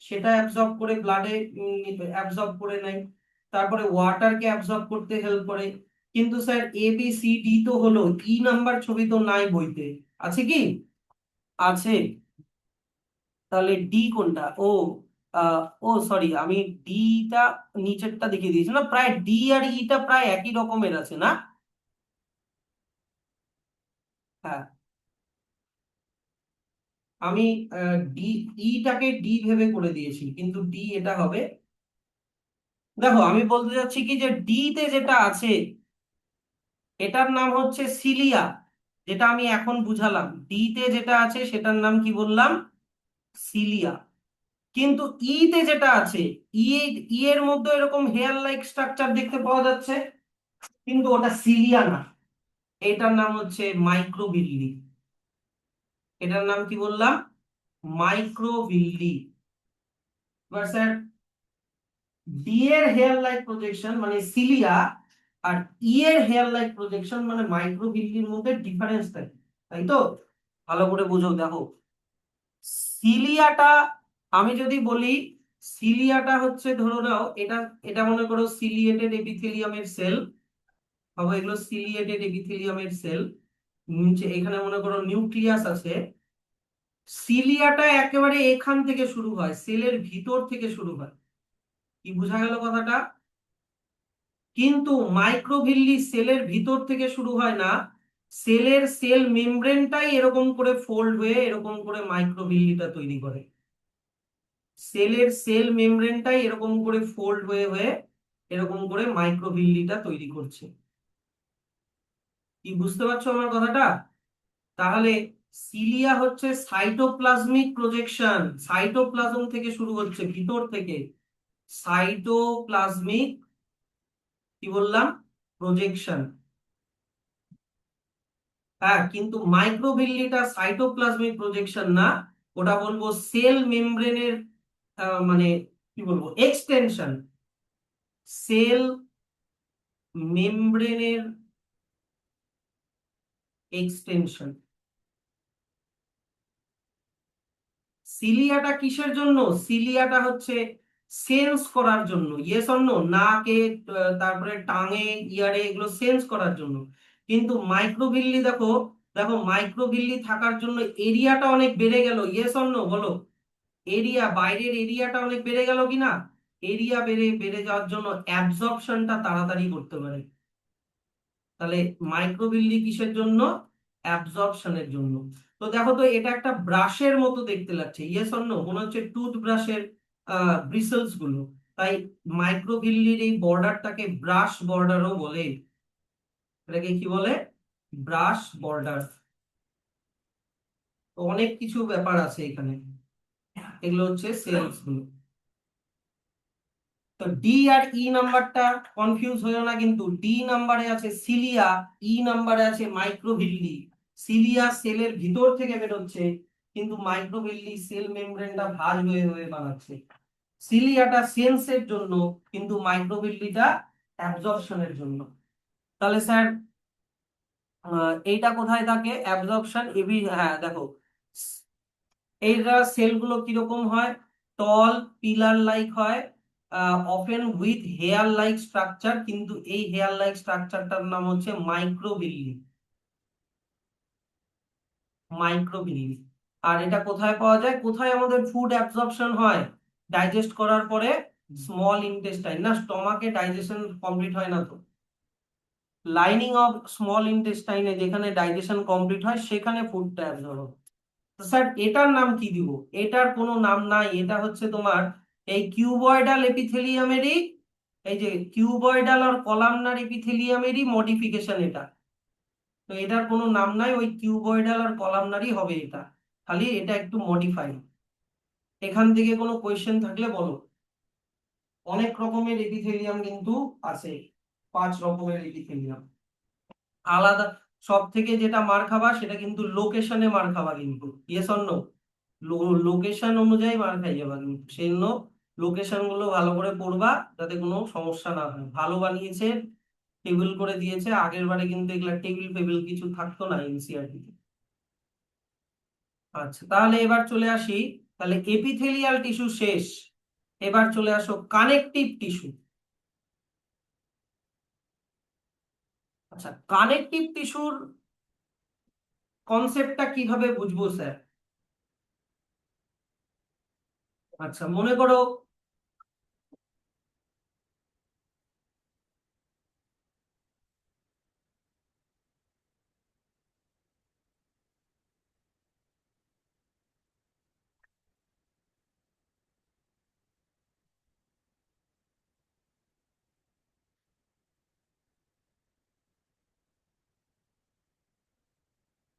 সেটা অ্যাবজর্ব করে ব্লাডে অ্যাবজর্ব করে নেয়। তারপরে ওয়াটারকে অ্যাবজর্ব করতে হেল্প করে। কিন্তু sir A B C D তো হলো, ই নাম্বার ছবি তো নাই বইতে, আছে কি? আছে। তাহলে ডি কোনটা? ও সরি, আমি ডিটা নিচেরটা দেখিয়ে দিয়েছি না, প্রায় ডি আর ইটা প্রায় একই রকমের আছে না? হ্যাঁ, আমি ডি, ইটাকে ডি ভেবে করে দিয়েছি কিন্তু ডি এটা হবে। দেখো আমি বলতে চাচ্ছি কি যে ডি তে যেটা আছে এটার নাম হচ্ছে সিলিয়া, যেটা আমি এখন বুঝালাম। ডি তে যেটা আছে সেটার নাম কি বললাম? সিলিয়া। কিন্তু ই তে যেটা আছে, ই, ই এর মধ্যে এরকম হেয়ার লাইক স্ট্রাকচার দেখতে পাওয়া যাচ্ছে, কিন্তু ওটা সিলিয়া না, এটার নাম হচ্ছে মাইক্রোভিল্লি। এটার নাম কি বললাম? মাইক্রোভিল্লি। এবার স্যার ডি এর হেয়ার লাইক প্রজেকশন মানে সিলিয়া, আর ই এর হেয়ার লাইক প্রজেকশন মানে মাইক্রোভিল্লির মধ্যে ডিফারেন্স থাকে, তাই তো? ভালো করে বুঝো, দেখো সিলিয়াটা, আমি যদি বলি সিলিয়াটা হচ্ছে, ধরো নাও এটা, এটা মনে করো সিলিয়েটেড এপিথেলিয়ামের সেল, ভাবো এগুলো সিলিয়েটেড এপিথেলিয়ামের সেল। নিচে এখানে মনে করো নিউক্লিয়াস আছে, সিলিয়াটা একেবারে এখান থেকে শুরু হয়, সেলের ভিতর থেকে শুরু হয়। কি বোঝা গেল কথাটা? কিন্তু মাইক্রোভিল্লি সেলের ভিতর থেকে শুরু হয় না, সেলের সেল মেমব্রেনটাই এরকম করে ফোল্ড হয়ে এরকম করে মাইক্রোভিল্লিটা তৈরি করে। সেলের সেল মেমব্রেনটাই এরকম করে ফোল্ড হয়ে হয়ে এরকম করে মাইক্রোভিল্লিটা তৈরি করছে। কি বুঝতে পারছো আমার কথাটা? তাহলে সিলিয়া হচ্ছে সাইটোপ্লাজমিক প্রজেকশন, সাইটোপ্লাজম থেকে শুরু হচ্ছে, ভিতর থেকে। সাইটোপ্লাজমিক, কি বললাম, প্রজেকশন। হ্যাঁ, কিন্তু মাইক্রোভিল্লিটা সাইটোপ্লাজমিক প্রজেকশন না, ওটা বলবো সেল মেমব্রেনের মানে কি বলবো, এক্সটেনশন। সেল মেমব্রেনের এক্সটেনশন। সিলিয়াটা কিসের জন্য? সিলিয়াটা হচ্ছে সেন্স করার জন্য, ইয়েস অর নো, নাকে, তারপরে টাঙে, ইয়ারে, এগুলো সেন্স করার জন্য। কিন্তু মাইক্রোভিল্লি দেখো, দেখো মাইক্রোভিল্লি থাকার জন্য এরিয়াটা অনেক বেড়ে গেল, ইয়েস অর নো বলো। এরিয়া, বাইরের এরিয়াটা অনেক বেড়ে গেল কিনা? এরিয়া বেড়ে বেড়ে যাওয়ার জন্য অ্যাবজর্পশনটা তাড়াতাড়ি করতে পারে। তাহলে মাইক্রোভিল্লি কিসের জন্য? অ্যাবজর্পশনের জন্য। তো দেখো তো, এটা একটা ব্রাশের মতো দেখতে লাগছে, ইয়েস অর নো, মনে হচ্ছে টুথ ব্রাশের ব্রিসেলস গুলো। তাই মাইক্রোভিল্লির এই বর্ডারটাকে ব্রাশ বর্ডারও বলে। এটাকে কি বলে? Brush border. তো অনেক কিছু ব্যাপার আছে এখানে, এগুলো হচ্ছে সেলস গুলো। তো ডি আর ই নাম্বারটা কনফিউজ হয়েও না, কিন্তু ডি নাম্বারে আছে সিলিয়া, ই নাম্বারে আছে মাইক্রোভিল্লি। সিলিয়া সেলের ভিতর থেকে বেরোচ্ছে, কিন্তু মাইক্রোভিল্লি সেল মেমব্রেনটা ভাঁজ হয়ে হয়ে বানাচ্ছে। সিলিয়াটা সেন্সের জন্য, কিন্তু মাইক্রোভিল্লিটা অ্যাবজর্পশনের জন্য। তাহলে স্যার এইটা কোথায় থাকে অ্যাবজর্পশন? এবি, হ্যাঁ দেখো, এইটা সেলগুলো কিরকম হয়? টল, পিলার লাইক হয়, often with hair like structure, কিন্তু এই হেয়ার লাইক স্ট্রাকচারটার নাম হচ্ছে মাইক্রোভিল্লি। মাইক্রোভিল্লি। আর এটা কোথায় পাওয়া যায়, কোথায় আমাদের ফুড অ্যাবজর্পশন হয়? ডাইজেস্ট করার পরে স্মল ইন্টেস্টাইন, না স্টমাকে ডাইজেশন কমপ্লিট হয় না তো, লাইনিং অফ স্মল ইন্টেস্টাইনে যেখানে ডাইজেশন কমপ্লিট হয় সেখানে ফুডটা অ্যাবজর্ব হয়। তো স্যার এটার নাম কি দিব? এটার কোনো নাম নাই, এটা হচ্ছে তোমার এই কিউবয়েডাল এপিথেলিয়ামেরই, এই যে কিউবয়েডাল আর কলামনার এপিথেলিয়ামেরই মডিফিকেশন এটা। তো এটার কোনো নাম নাই, ওই কিউবয়েডাল আর কলামনারই হবে এটা, খালি এটা একটু মডিফাই। এখান থেকে কোনো কোয়েশ্চেন থাকলে বলো। অনেক রকমের এপিথেলিয়াম কিন্তু আছে, 5 রকমের এপিথেলিয়াম আলাদা। সব থেকে যেটা মার খাবা সেটা কিন্তু লোকেশনে মার খাবা, কিন্তু ইয়েস অর নো, লোকেশন অনুযায়ী মার খাই যাবা, কিন্তু সেই জন্য লোকেশন গুলো ভালো করে পড়বা, যাতে কোনো সমস্যা না হয়। ভালো বানিয়েছে, টেবিল করে দিয়েছে, আগের বারে কিন্তু এগুলা টেবিল ফেবিল কিছু থাকতো না এনসিইআরটি তে। আচ্ছা, তাহলে এবার চলে আসি, তাহলে এপিথেলিয়াল টিস্যু শেষ, এবার চলে আসো কানেকটিভ টিস্যু। আচ্ছা, কানেকটিভ টিস্যুর কনসেপ্টটা কিভাবে বুঝবো স্যার? আচ্ছা, মনে করো,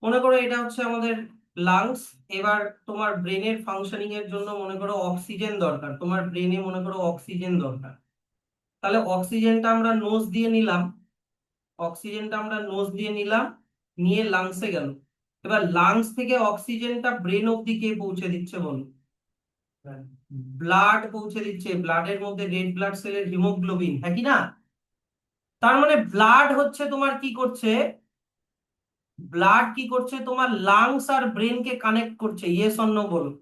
মনে করো এটা হচ্ছে আমাদের লাংস। এবার তোমার ব্রেনের ফাংশনিং এর জন্য মনে করো অক্সিজেন দরকার, তোমার ব্রেনে মনে করো অক্সিজেন দরকার। তাহলে অক্সিজেনটা আমরা নোজ দিয়ে নিলাম, অক্সিজেনটা আমরা নোজ দিয়ে নিলাম, নিয়ে লাংসে গেল। এবার লাংস থেকে অক্সিজেনটা ব্রেন অব্দি কে পৌঁছে দিচ্ছে বলো? ব্লাড পৌঁছে দিচ্ছে, ব্লাডের মধ্যে রেড ব্লাড সেলের হিমোগ্লোবিন, হ্যাঁ কি না? তার মানে ব্লাড হচ্ছে তোমার কি করছে, ব্লাড কি করছে তোমার লাংস আর ব্রেনকে কানেক্ট করছে, ইয়েস অর নো বলো।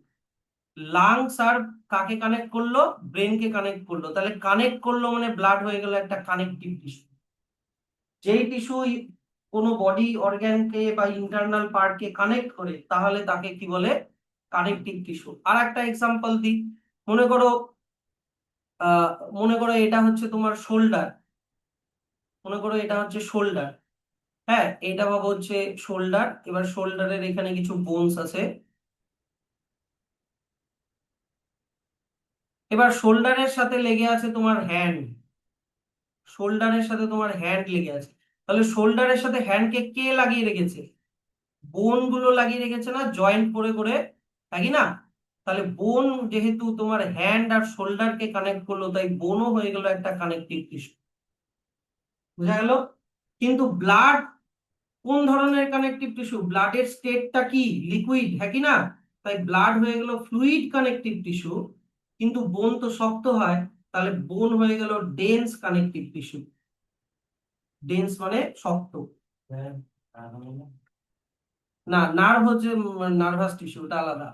লাংস আর কাকে কানেক্ট করলো? ব্রেনকে কানেক্ট করলো। তাহলে কানেক্ট করলো মানে ব্লাড হয়ে গেল একটা কানেকটিভ টিস্যু। যেই টিস্যু কোনো বডি অর্গানকে বা ইন্টারনাল পার্টকে কানেক্ট করে, তাহলে তাকে কি বলে? Connective tissue. আর একটা এক্সাম্পল দিই, মনে করো আহ মনে করো এটা হচ্ছে তোমার শোল্ডার, মনে করো এটা হচ্ছে শোল্ডার। হ্যাঁ, এটা ভাবো হচ্ছে শোল্ডার। এবার শোল্ডারের এখানে কিছু বোনস আছে। এবার শোল্ডারের সাথে লেগে আছে তোমার হ্যান্ড, শোল্ডারের সাথে তোমার হ্যান্ড লেগে আছে। তাহলে শোল্ডারের সাথে হ্যান্ডকে কে লাগিয়ে রেখেছে? বোন গুলো লাগিয়ে রেখেছে না, জয়েন্ট করে করে, তাই না? তাহলে বোন যেহেতু তোমার হ্যান্ড আর শোল্ডারকে কানেক্ট করলো, তাই বোনও হয়ে গেল একটা কানেকটিভ টিস্যু। বুঝা গেল? কিন্তু ব্লাড কোন ধরনের কানেকটিভ টিস্যু? ব্লাডের স্টেটটা কি? লিকুইড, হ্যাঁ কি না? তাই ব্লাড হয়ে গেল ফ্লুইড কানেকটিভ টিস্যু। কিন্তু বোন তো শক্ত হয়, তাহলে বোন হয়ে গেল ডেন্স কানেকটিভ টিস্যু। ডেন্স মানে শক্ত। না, নার্ভ হচ্ছে নার্ভাস টিস্যু, ওটা আলাদা।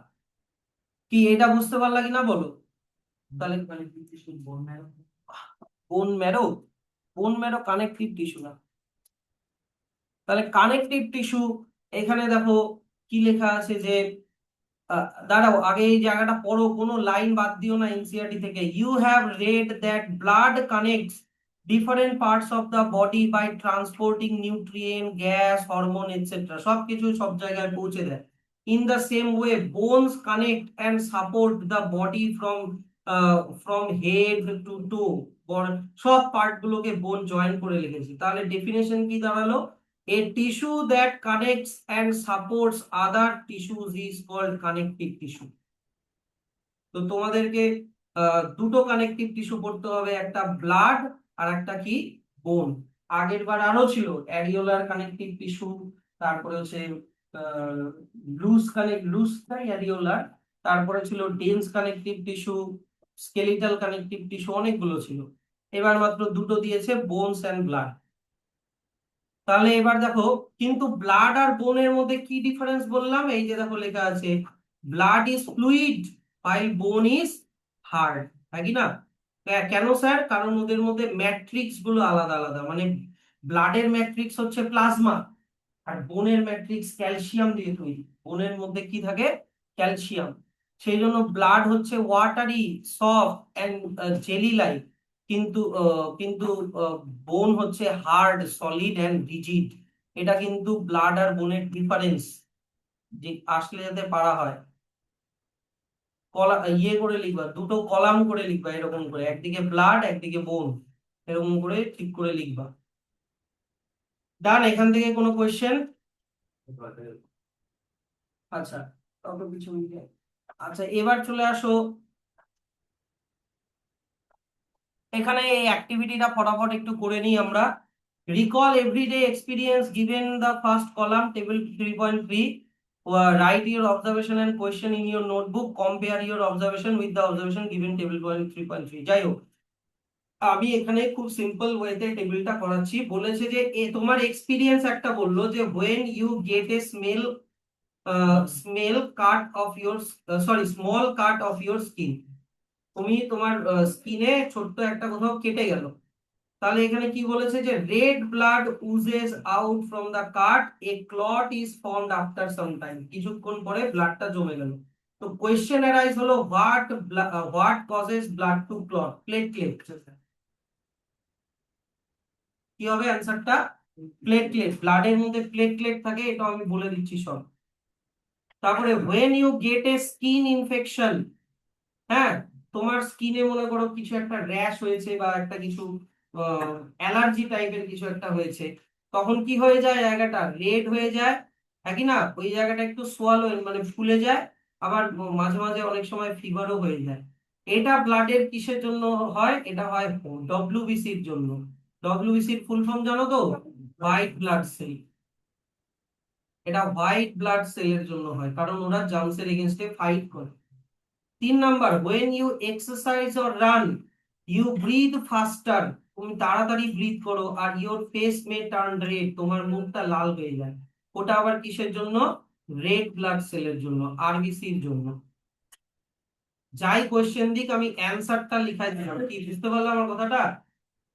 কি এটা বুঝতে পারলা কিনা বলো? তাহলে bone marrow, bone marrow connective tissue না। তাহলে কানেকটিভ টিস্যু, এখানে দেখো কি লেখা আছে যে দাঁড়াও, আগে এই জায়গাটা পড়ো, কোনো লাইন বাদ দিও না এনসিইআরটি থেকে। You have read that blood connects different parts of the body by transporting nutrient, gas, hormone etcetera, সবকিছু সব জায়গায় পৌঁছে দেয়। In the same way bones connect and support the body from head to toe. সব পার্ট গুলোকে বোন জয়েন করে লিখেছি। তাহলে ডেফিনেশন কি দাঁড়ালো? A tissue that connects and supports other tissues is called connective tissue. তো তোমাদেরকে দুটো কানেকটিভ টিস্যু পড়তে হবে, একটা ব্লাড আর একটা কি? বোন। আগের বার আরো ছিল অ্যারিওলার কানেকটিভ টিস্যু, তারপরে হচ্ছে লুজ অ্যারিওলার, তারপরে ছিল dense connective tissue, skeletal connective tissue, অনেকগুলো ছিল। এবার মাত্র দুটো দিয়েছে, বোনস এন্ড ব্লাড। তাহলে এবার দেখো, কিন্তু ব্লাড আর বোনের মধ্যে কি ডিফারেন্স বললাম? এই যে দেখো লেখা আছে, ব্লাড ইজ ফ্লুইড while বোন ইজ হার্ড, তাই কি না? কেন স্যার? কারণ ওদের মধ্যে ম্যাট্রিক্স গুলো আলাদা আলাদা। মানে ব্লাডের ম্যাট্রিক্স হচ্ছে প্লাজমা, আর বোনের ম্যাট্রিক্স ক্যালসিয়াম দিয়ে তৈরি। বোনের মধ্যে কি থাকে? ক্যালসিয়াম। সেই জন্য ব্লাড হচ্ছে watery, soft and jelly like. কিন্তু বোন হচ্ছে হার্ড, সলিড এন্ড রিজিড। এটা কিন্তু ব্লাড আর বোনের ডিফারেন্স, যে আসলে যাতে পারা হয়। ইয়ে করে লিখবা, দুটো কলাম করে লিখবা, এরকম করে, একদিকে ব্লাড একদিকে বোন, এরকম করে ঠিক করে লিখবা। ডান? এখান থেকে কোনো কোয়েশ্চেন? আচ্ছা, অত কিছু মিলে। আচ্ছা, এবার চলে আসো এখানে, এই অ্যাক্টিভিটিটা ফটাফট একটু করে নিই আমরা। Recall everyday experience given the first column table 3.3, write your observation and question in your notebook, compare your observation with the observation given table 3.3। যাই হোক, আমি এখানে খুব সিম্পল ওয়েতে টেবিলটা করাচ্ছি। বলেছে যে তোমার এক্সপিরিয়েন্স একটা বললো যে when you get a smell cut of your, sorry, small cut of your skin. তুমি তোমার স্কিনে ছোট্ট একটা কোথাও কেটে গেল। তাহলে এখানে কি বলেছে যে red blood oozes out from the cut, a clot is formed after some time, কিছুক্ষণ পরে ব্লাডটা জমে গেল। তো কোয়েশ্চেন অ্যারাইজ হলো, what causes blood to clot? Platelet. কি হবে অ্যান্সারটা? প্লেটলেট। ব্লাডের মধ্যে প্লেটলেট থাকে, এটা আমি বলে দিচ্ছি সব। তারপরে when you get a skin infection, হ্যাঁ, তোমার স্কিনে মনে করো কিছু একটা র্যাশ হয়েছে বা একটা কিছু অ্যালার্জি টাইপের কিছু একটা হয়েছে, তখন কি হয়ে যায়? জায়গাটা রেড হয়ে যায়, হ্যাঁ কি না? ওই জায়গাটা একটু সোয়ালো মানে ফুলে যায়, আবার মাঝে মাঝে অনেক সময় ফিভারও হয়ে যায়। এটা ব্লাডের কিসের জন্য হয়? এটা হয় ডব্লিউবিসির জন্য। ডব্লিউবিসির ফুল ফর্ম জানো তো? White blood sell. এটা হোয়াইট ব্লাড সেলের জন্য হয়, কারণ ওরা জার্মসের এগেইনস্টে ফাইট করে। 3 number, when you exercise or run you breathe faster, তুমি তাড়াতাড়ি ব্রিথ করো, আর your face may turn red, তোমার মুখটা লাল হয়ে যায়। ওটা আবার কিসের জন্য? রেড ব্লাড সেলের জন্য, আরবিসির জন্য। যাই কোয়েশ্চেন দিক, আমি অ্যানসারটা লিখাই দিলাম। কি বুঝতে পারলাম আমার কথাটা?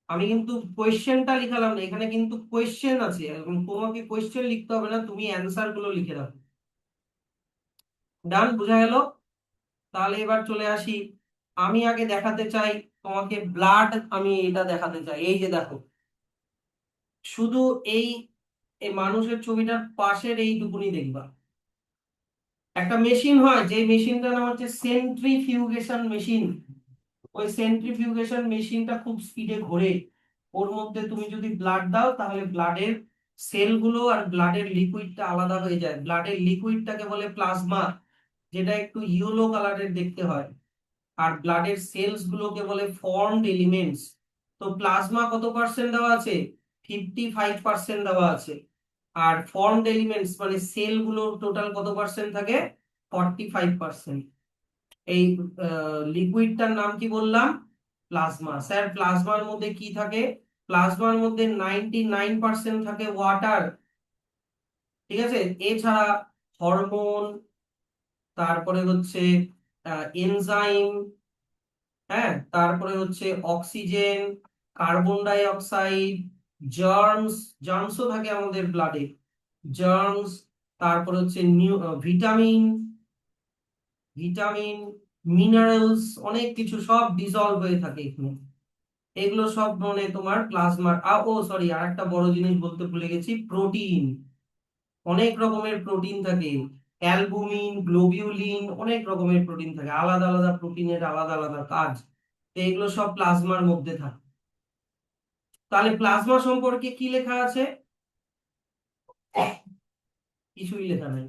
আমি কিন্তু কোয়েশ্চেনটা লিখালাম না, এখানে কিন্তু কোয়েশ্চেন আছে, এবং তোমাকে কোয়েশ্চেন লিখতে হবে না, তুমি অ্যানসার গুলো লিখে রাখো। ডান, বোঝা গেল। তাহলে এবার চলে আসি, আমি আগে দেখাতে চাই তোমাকে ব্লাড, আমি এটা দেখাতে চাই। এই যে দেখো, শুধু এই এই মানুষের ছবিটার পাশের এইটুকুনি দেখবা, একটা মেশিন হয়, যে মেশিনটার নাম হচ্ছে সেন্ট্রিফিউগেশন মেশিন। ওই সেন্ট্রিফিউগেশন মেশিনটা খুব স্পিডে ঘোরে। ওর মধ্যে তুমি যদি ব্লাড দাও, তাহলে ব্লাডের সেলগুলো আর ব্লাডের লিকুইডটা আলাদা হয়ে যায়। ব্লাডের লিকুইডটাকে বলে প্লাজমা, যেটা একটু ইয়েলো কালারের দেখতে হয়। আর ব্লাডের সেলস গুলোকে বলে ফর্মড এলিমেন্টস। তো প্লাজমা কত পার্সেন্ট দেওয়া আছে? 55% দেওয়া আছে। আর ফর্মড এলিমেন্টস মানে সেল গুলোর টোটাল কত পার্সেন্ট থাকে? 45%। এই লিকুইডটার নাম কি বললাম? প্লাজমা। স্যার প্লাজমার মধ্যে কি থাকে? প্লাজমার মধ্যে 99% থাকে ওয়াটার, ঠিক আছে। এছাড়া হরমোন, তারপরে হচ্ছে এনজাইম, হ্যাঁ, তারপরে হচ্ছে oxygen, carbon die oxide, germs, জার্মসও থাকে আমাদের ব্লাডে, জার্মস। তারপরে হচ্ছে ভিটামিন, ভিটামিন, মিনারেলস, অনেক কিছু সব ডিজলভ হয়ে থাকে এখানে। এগুলো সব মানে তোমার প্লাজমার। ও সরি, আর একটা বড় জিনিস বলতে ভুলে গেছি, প্রোটিন। অনেক রকমের প্রোটিন থাকে, অ্যালবুমিন, গ্লোবিউলিন, অনেক রকমের প্রোটিন থাকে, আলাদা আলাদা প্রোটিনের আলাদা আলাদা কাজ। তো এগুলো সব প্লাজমার মধ্যে থাকে। তাহলে প্লাজমা সম্পর্কে কি লেখা আছে? কিছুই লেখা নাই,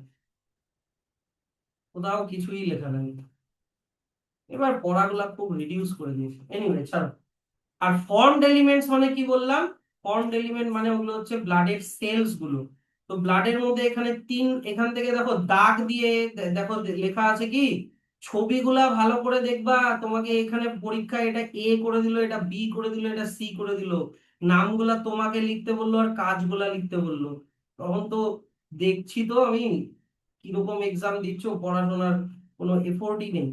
কোথাও কিছুই লেখা নাই। এবার পড়াগুলা খুব রিডিউস করে দিয়েছে, এনিওয়ে ছাড়ো। আর ফর্মড এলিমেন্টস মানে কি বললাম? ফর্মড এলিমেন্ট মানে ওগুলো হচ্ছে ব্লাডের সেলস গুলো। তো ব্লাডের মধ্যে এখানে এখান থেকে দেখো দাগ দিয়ে দেখো লেখা আছে কি, ছবিগুলা ভালো করে দেখবা। তোমাকে এখানে পরীক্ষায় এটা এ করে দিল, এটা বি করে দিল, এটা সি করে দিল, নামগুলা তোমাকে লিখতে বললো আর কাজগুলা লিখতে বললো। তখন তো দেখছি তো আমি কিরকম এক্সাম দিচ্ছ, পড়াশোনার কোনো এফোর্টই নেই।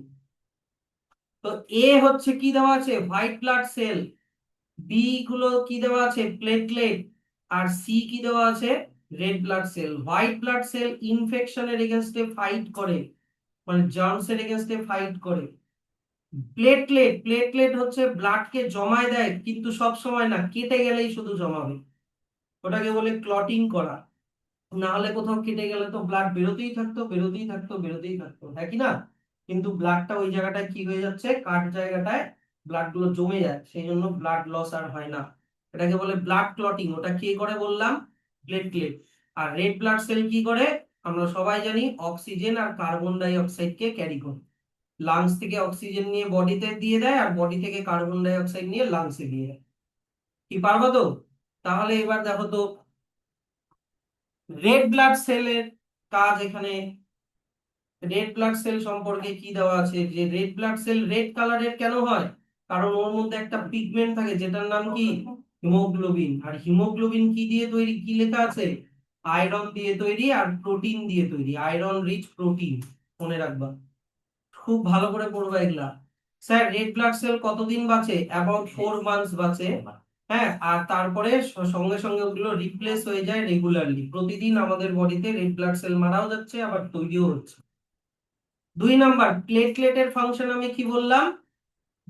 তো এ হচ্ছে কি দেওয়া আছে? White blood sell. বি গুলো কি দেওয়া আছে? প্লেটলেট। আর সি কি দেওয়া আছে? Red blood cell. White blood cell ইনফেকশনের এগেনস্টে ফাইট করে, মানে জার্মস এর এগেনস্টে ফাইট করে। প্লেটলেট, প্লেটলেট হচ্ছে ব্লাডকে জমায় দেয়, কিন্তু সব সময় না, কেটে গেলেই শুধু জমাবে। ওটাকে বলে ক্লটিং করা। না হলে কোথাও কেটে গেলে তো ব্লাড বেরোতেই থাকতো, বেরোতেই থাকতো, বেরোতেই থাকতো, হ্যাঁ কি না? কিন্তু ব্লাডটা ওই জায়গাটায় কি হয়ে যাচ্ছে, কাট জায়গাটায় ব্লাড গুলো জমে যায়, সেই জন্য ব্লাড লস আর হয় না। এটাকে বলে ব্লাড ক্লটিং। ওটা কে করে বললাম? প্লেটলেট। আর রেড ব্লাড সেল কি করে? আমরা সবাই জানি অক্সিজেন আর কার্বন ডাই অক্সাইড কে ক্যারি করে, লাংস থেকে অক্সিজেন নিয়ে বডিতে দিয়ে দেয়, আর বডি থেকে কার্বন ডাই অক্সাইড নিয়ে লাংসে দিয়ে দেয়। কি পারবো তো? তাহলে এবার দেখো তো, রেড ব্লাড সেলের কাজ এখানে। রেড ব্লাড সেল সম্পর্কে কি দেওয়া আছে, যে রেড ব্লাড সেল রেড কালারের কেন হয়? কারণ ওর মধ্যে একটা পিগমেন্ট থাকে, যেটার নাম কি? হিমোগ্লোবিন। আর হিমোগ্লোবিন কি দিয়ে তৈরি, কি লেখা আছে? আয়রন দিয়ে তৈরি আর প্রোটিন দিয়ে তৈরি, আয়রন রিচ প্রোটিন। মনে রাখবা, খুব ভালো করে পড়বা এগুলা। স্যার রেড ব্লাড সেল কতদিন বাঁচে? অ্যাবাউট 4 মান্থস বাঁচে। হ্যাঁ, আর তারপরে সঙ্গে সঙ্গে ওগুলো রিপ্লেস হয়ে যায় রেগুলারলি। প্রতিদিন আমাদের বডিতে রেড ব্লাড সেল মারাও যাচ্ছে, আবার তৈরিও হচ্ছে। 2 নাম্বার, প্লেটলেটের ফাংশন আমি কি বললাম?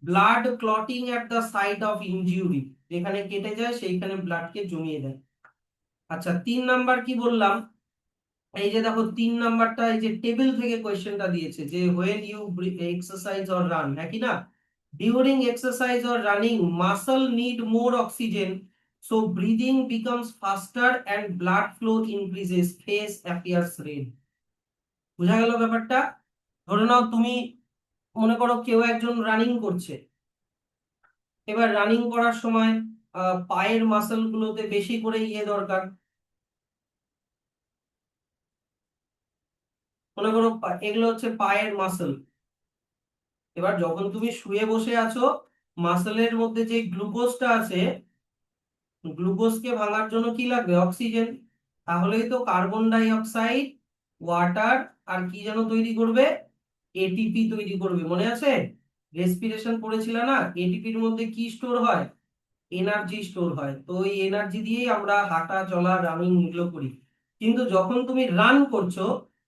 Blood clotting at the site of injury, যেখানে কেটে যায় সেইখানে ব্লাডকে জমিয়ে দেয়। আচ্ছা, 3 নাম্বার কি বললাম? এই যে দেখো 3 নাম্বারটা, এই যে টেবিল থেকে কোয়েশ্চেনটা দিয়েছে, যে when you exercise or run, হ্যাঁ কি না? During exercise or running muscle need more oxygen, so breathing becomes faster and blood flow increases, face appears red. বোঝা গেল ব্যাপারটা? ধরে নাও তুমি, মনে করো কেউ একজন রানিং করছে। এবার রানিং করার সময় পায়ের মাসল গুলোতে বেশি করে ইয়ে দরকার। মনে করো এগুলো হচ্ছে পায়ের মাসল। এবার যখন তুমি শুয়ে বসে আছো, মাসলের মধ্যে যে গ্লুকোজটা আছে, গ্লুকোজকে ভাঙার জন্য কি লাগবে? অক্সিজেন। তাহলেই তো কার্বন ডাই অক্সাইড, ওয়াটার, আর কি যেন তৈরি করবে? এটিপি তৈরি করবে, মনে আছে? রেসপিরেশন পড়েছিল না? এটিপির মধ্যে কি স্টোর হয়? এনার্জি স্টোর হয়। তো ওই এনার্জি দিয়েই আমরা হাঁটা চলা রানিং এগুলো করি। কিন্তু যখন তুমি রান করছো,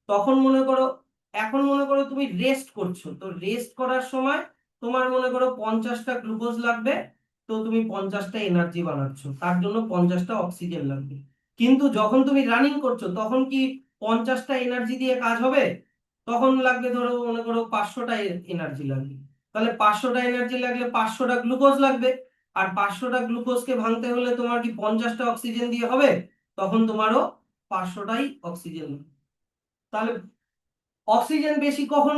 তখন মনে করো এখন মনে করো তুমি রেস্ট করছো, তো রেস্ট করার সময় তোমার মনে করো 50টা গ্লুকোজ লাগবে, তো তুমি 50টা এনার্জি বানাচ্ছ, তার জন্য 50টা অক্সিজেন লাগবে। কিন্তু যখন তুমি রানিং করছো তখন কি 50টা এনার্জি দিয়ে কাজ হবে? তখন লাগবে ধরো মনে করো 500টা এনার্জি লাগবে। তাহলে 500টা এনার্জি লাগলে 500টা গ্লুকোজ লাগবে। আর 500টা গ্লুকোজকে ভাঙতে হলে তোমার কি 50টা অক্সিজেন দিয়ে হবে? তখন তোমারও 500টাই অক্সিজেন। তাহলে অক্সিজেন বেশি কখন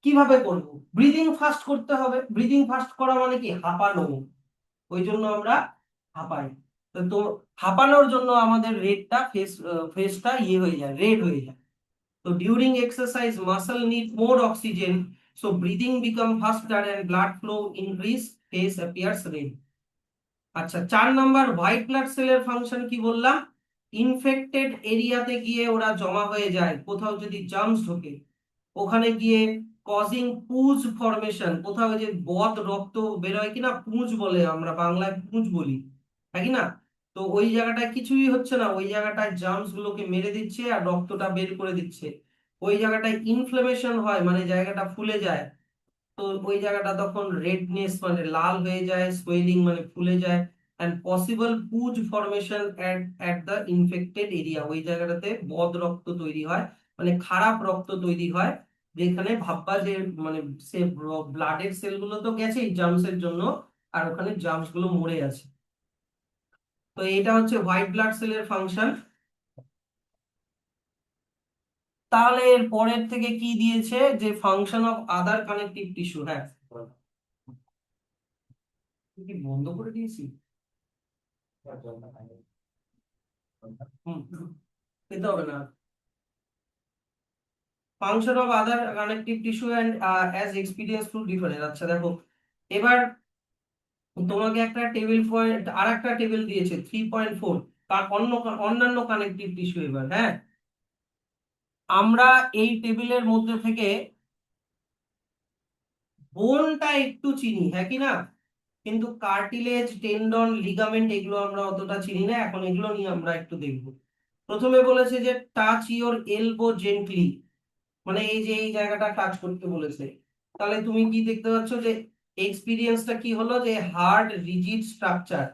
কিভাবে করব? ব্রিদিং ফাস্ট করতে হবে। ব্রিদিং ফাস্ট করা মানে কি? হাঁপানো। ওই জন্য আমরা হাঁপাই। তো হাঁপানোর জন্য আমাদের রেডটা ফেসটা ইয়ে হয়ে যায়, রেড হয়ে যায়। তো during exercise muscle need more oxygen, so breathing become faster and blood flow increase, face appears red. আচ্ছা, 4 নাম্বার, হোয়াইট ব্লাড সেলের ফাংশন কি বললাম? ইনফেক্টেড এরিয়াতে গিয়ে ওরা জমা হয়ে যায়, কোথাও যদি জার্মস ঢোকে ওখানে গিয়ে কজিং পুঁজ ফরমেশন, কোথাও যে বদ রক্ত বেরোয় কিনা, পুঁজ বলে, আমরা বাংলায় পুঁজ বলি, তাই কি না? তো ওই জায়গাটায় কিছুই হচ্ছে না, ওই জায়গাটায় জার্মস গুলোকে মেরে দিচ্ছে আর রক্তটা বের করে দিচ্ছে। ওই জায়গাটায় ইনফ্লেমেশন হয়, মানে জায়গাটা ফুলে যায়। তো ওই জায়গাটা তখন রেডনেস মানে লাল হয়ে যায়, সোয়েলিং মানে ফুলে যায়, and possible pus formation at the infected area. ওই জায়গাটাতে বদ রক্ত তৈরি হয়, মানে খারাপ রক্ত তৈরি হয়, যেখানে ভাববা যে মানে সে ব্লাডের সেলগুলো তো গেছেই জার্মস এর জন্য, আর ওখানে জার্মস গুলো মরে আছে। তো এটা হচ্ছে হোয়াইট ব্লাড সেলের ফাংশন। তাহলে এর পরের থেকে কি দিয়েছে, যে function of other connective tissue. হ্যাঁ, কি বন্ধ করে দিয়েছি? হুম, খেতে হবে না। Function of other connective tissue and as experience through difference. আচ্ছা দেখো, এবার তোমাকে একটা টেবিল পয়েন্ট আর একটা টেবিল দিয়েছে 3.4, তার অন্যান্য কানেকটিভ টিস্যু। এবার হ্যাঁ, আমরা এই টেবিলের মধ্যে থেকে বোনটা একটু চিনি, হ্যাঁ কি না? কিন্তু কার্টিলেজ, টেন্ডন, লিগামেন্ট এগুলো আমরা অতটা চিনি না। এখন এগুলো নিয়ে আমরা একটু দেখবো। প্রথমে বলেছে যে টাচ ইওর এলবো জেন্টলি, মানে এই যে এই জায়গাটা টাচ করতে বলেছে। তাহলে তুমি কি দেখতে পাচ্ছ যে এক্সপিরিয়েন্সটা কি হলো, যে হার্ড রিজিড স্ট্রাকচার।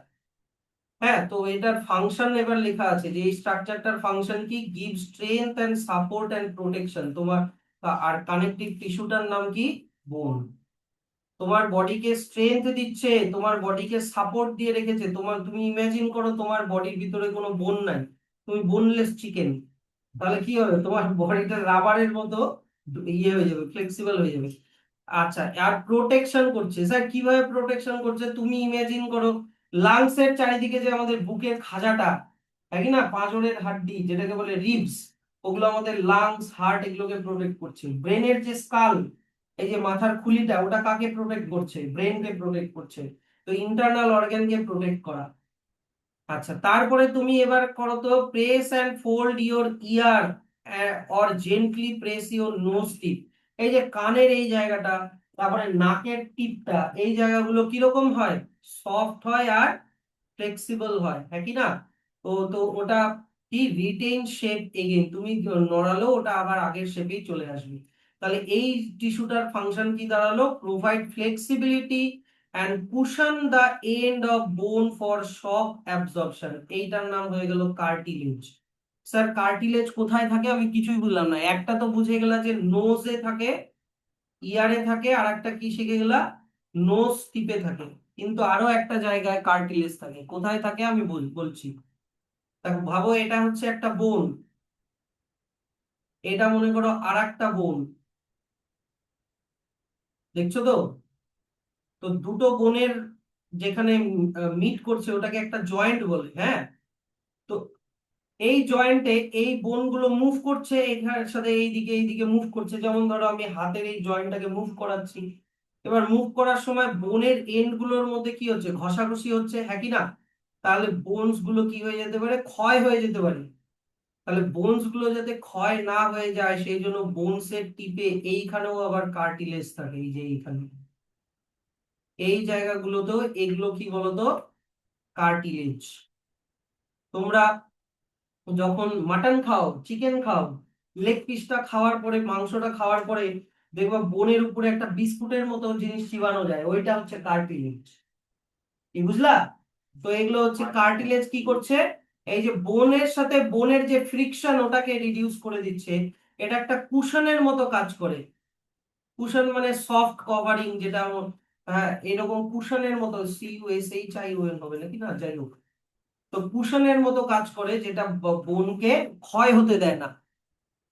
হ্যাঁ, তো এটার ফাংশন এবার লেখা আছে, যে এই স্ট্রাকচারটার ফাংশন কি? Give strength and support and protection তোমার। আর কানেকটিভ টিস্যুটার নাম কি? বোন। তোমার বডিকে স্ট্রেংথ দিচ্ছে, তোমার বডিকে সাপোর্ট দিয়ে রেখেছে। তুমি ইমাজিন করো তোমার বডির ভিতরে কোনো বোন নাই, তুমি বোনলেস চিকেন, তাহলে কি হবে? তোমার বডিটা রাবারের মতো ইয়ে হয়ে যাবে, ফ্লেক্সিবল হয়ে যাবে। আচ্ছা, আর প্রোটেকশন করছে স্যার, কিভাবে প্রোটেকশন করছে? তুমি ইমাজিন করো লাংস এর চারিদিকে যে আমাদের বুকের খাঁজাটা, তাই না, পাঁজরের হাড্ডি যেটাকে বলে রিবস, ওগুলো আমাদের লাংস, হার্ট এগুলোকে প্রোটেক্ট করছে। ব্রেনের যে স্কাল, এই যে মাথার খুলিটা, ওটা কাকে প্রোটেক্ট করছে? ব্রেনকে প্রোটেক্ট করছে। তো ইন্টারনাল অর্গানকে প্রোটেক্ট করা। আচ্ছা, তারপরে তুমি এবার করো তো, press and fold your ear or gently press your nose tip. এই যে কানের এই জায়গাটা, তারপরে নাকের টিপটা, এই জায়গাগুলো কিরকম হয়? সফট হয় আর ফ্লেক্সিবল হয়, হ্যাঁ কি না? তো ওটা কি রিটেইন শেপ এগেইন, তুমি নড়ালো ওটা আবার আগের শেপেই চলে আসবে। তাহলে এই টিস্যুটার ফাংশন কি দাঁড়ালো? Provide flexibility and cushion the end of বোন ফর শক অ্যাবজর্পশন। এইটার নাম হয়ে গেল কার্টিলেজ। স্যার কার্টিলেজ কোথায় থাকে? আমি কিছুই বুঝলাম না। একটা তো বুঝে গেলা যে নোজে থাকে, ইয়ারে থাকে, আর একটা কি শিখে গেলা? নোজ টিপে থাকে। কিন্তু আরো একটা জায়গায় কার্টিলেজ থাকে, কোথায় থাকে আমি বলছি। দেখো, ভাবো এটা হচ্ছে একটা বোন, এটা মনে করো আর একটা বোন, দেখছো তো? তো দুটো বোনের যেখানে মিট করছে ওটাকে একটা জয়েন্ট বলে, হ্যাঁ। তো এই জয়েন্টে এই বোন গুলো মুভ করছে, এখানের সাথে এইদিকে এইদিকে মুভ করছে। যেমন ধরো আমি হাতের এই জয়েন্টটাকে মুভ করাচ্ছি, এবার মুভ করার সময় বোনের এন্ড গুলোর মধ্যে কি হচ্ছে? ঘষাঘষি হচ্ছে, হ্যাঁ কি না? তাহলে বোনস গুলো কি হয়ে যেতে পারে? ক্ষয় হয়ে যেতে পারে। তাহলে বোনস গুলো যাতে ক্ষয় না হয়ে যায় সেই জন্য বোনস এর টিপে এইখানেও আবার কার্টিলেজ থাকে, এই যে এইখানে এই জায়গাগুলোতেও, এগুলো কি বলতো? কার্টিলেজ। তোমরা যখন মাটন খাও, চিকেন খাও, লেগ পিসটা খাওয়ার পরে, মাংসটা খাওয়ার পরে দেখবা বোনের উপরে একটা বিস্কুটের মতো জিনিস চিবানো যায়, ওইটা হচ্ছে কার্টিলেজ। কি বুঝলা? তো এগুলো হচ্ছে কার্টিলেজ কি করছে, এই যে বোনের সাথে বোনের যে ফ্রিকশন ওটাকে রিডিউস করে দিচ্ছে। এটা একটা কুশনের মতো কাজ করে। কুশন মানে সফট কভারিং, যেটা হ্যাঁ এরকম কুশনের মতো, CUSHION হবে নাকি, না যাই হোক। তো কুশনের মতো কাজ করে, যেটা বোনকে ক্ষয় হতে দেয় না।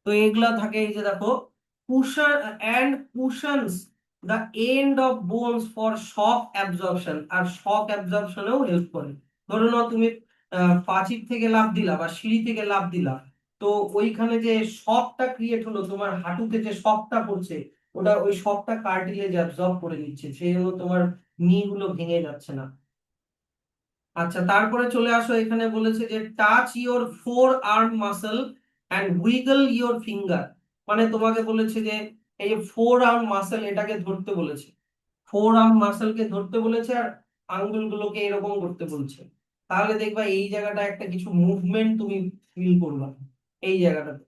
তো এগুলা থাকে, এই যে দেখো, cushion and cushions the end of bones for shock absorption, আর শক অ্যাবজর্পশনেও হেল্প করে। ধরে নাও তুমি প্রাচীর থেকে লাফ দিলা বা সিঁড়ি থেকে লাফ দিলা, তো ওইখানে যে শকটা ক্রিয়েট হলো, তোমার হাঁটুতে যে শকটা পড়ছে, ওটা ওই শকটা কার্টিলেজ অ্যাবজর্ব করে নিচ্ছে, সেই জন্য তোমার নি গুলো ভেঙে যাচ্ছে না। আচ্ছা, তারপরে চলে আসো, এখানে বলেছে যে touch your forearm muscle and wiggle your finger. মানে তোমাকে বলেছে যে এই যে ফোর আর্ম মাসল, এটাকে ধরতে বলেছে, ফোর আর্ম মাসলকে ধরতে বলেছে, আর আঙ্গুলগুলোকে এরকম করতে বলছে। তাহলে দেখবা এই জায়গাটা একটা কিছু মুভমেন্ট তুমি ফিল করবা। এই জায়গাটাতে,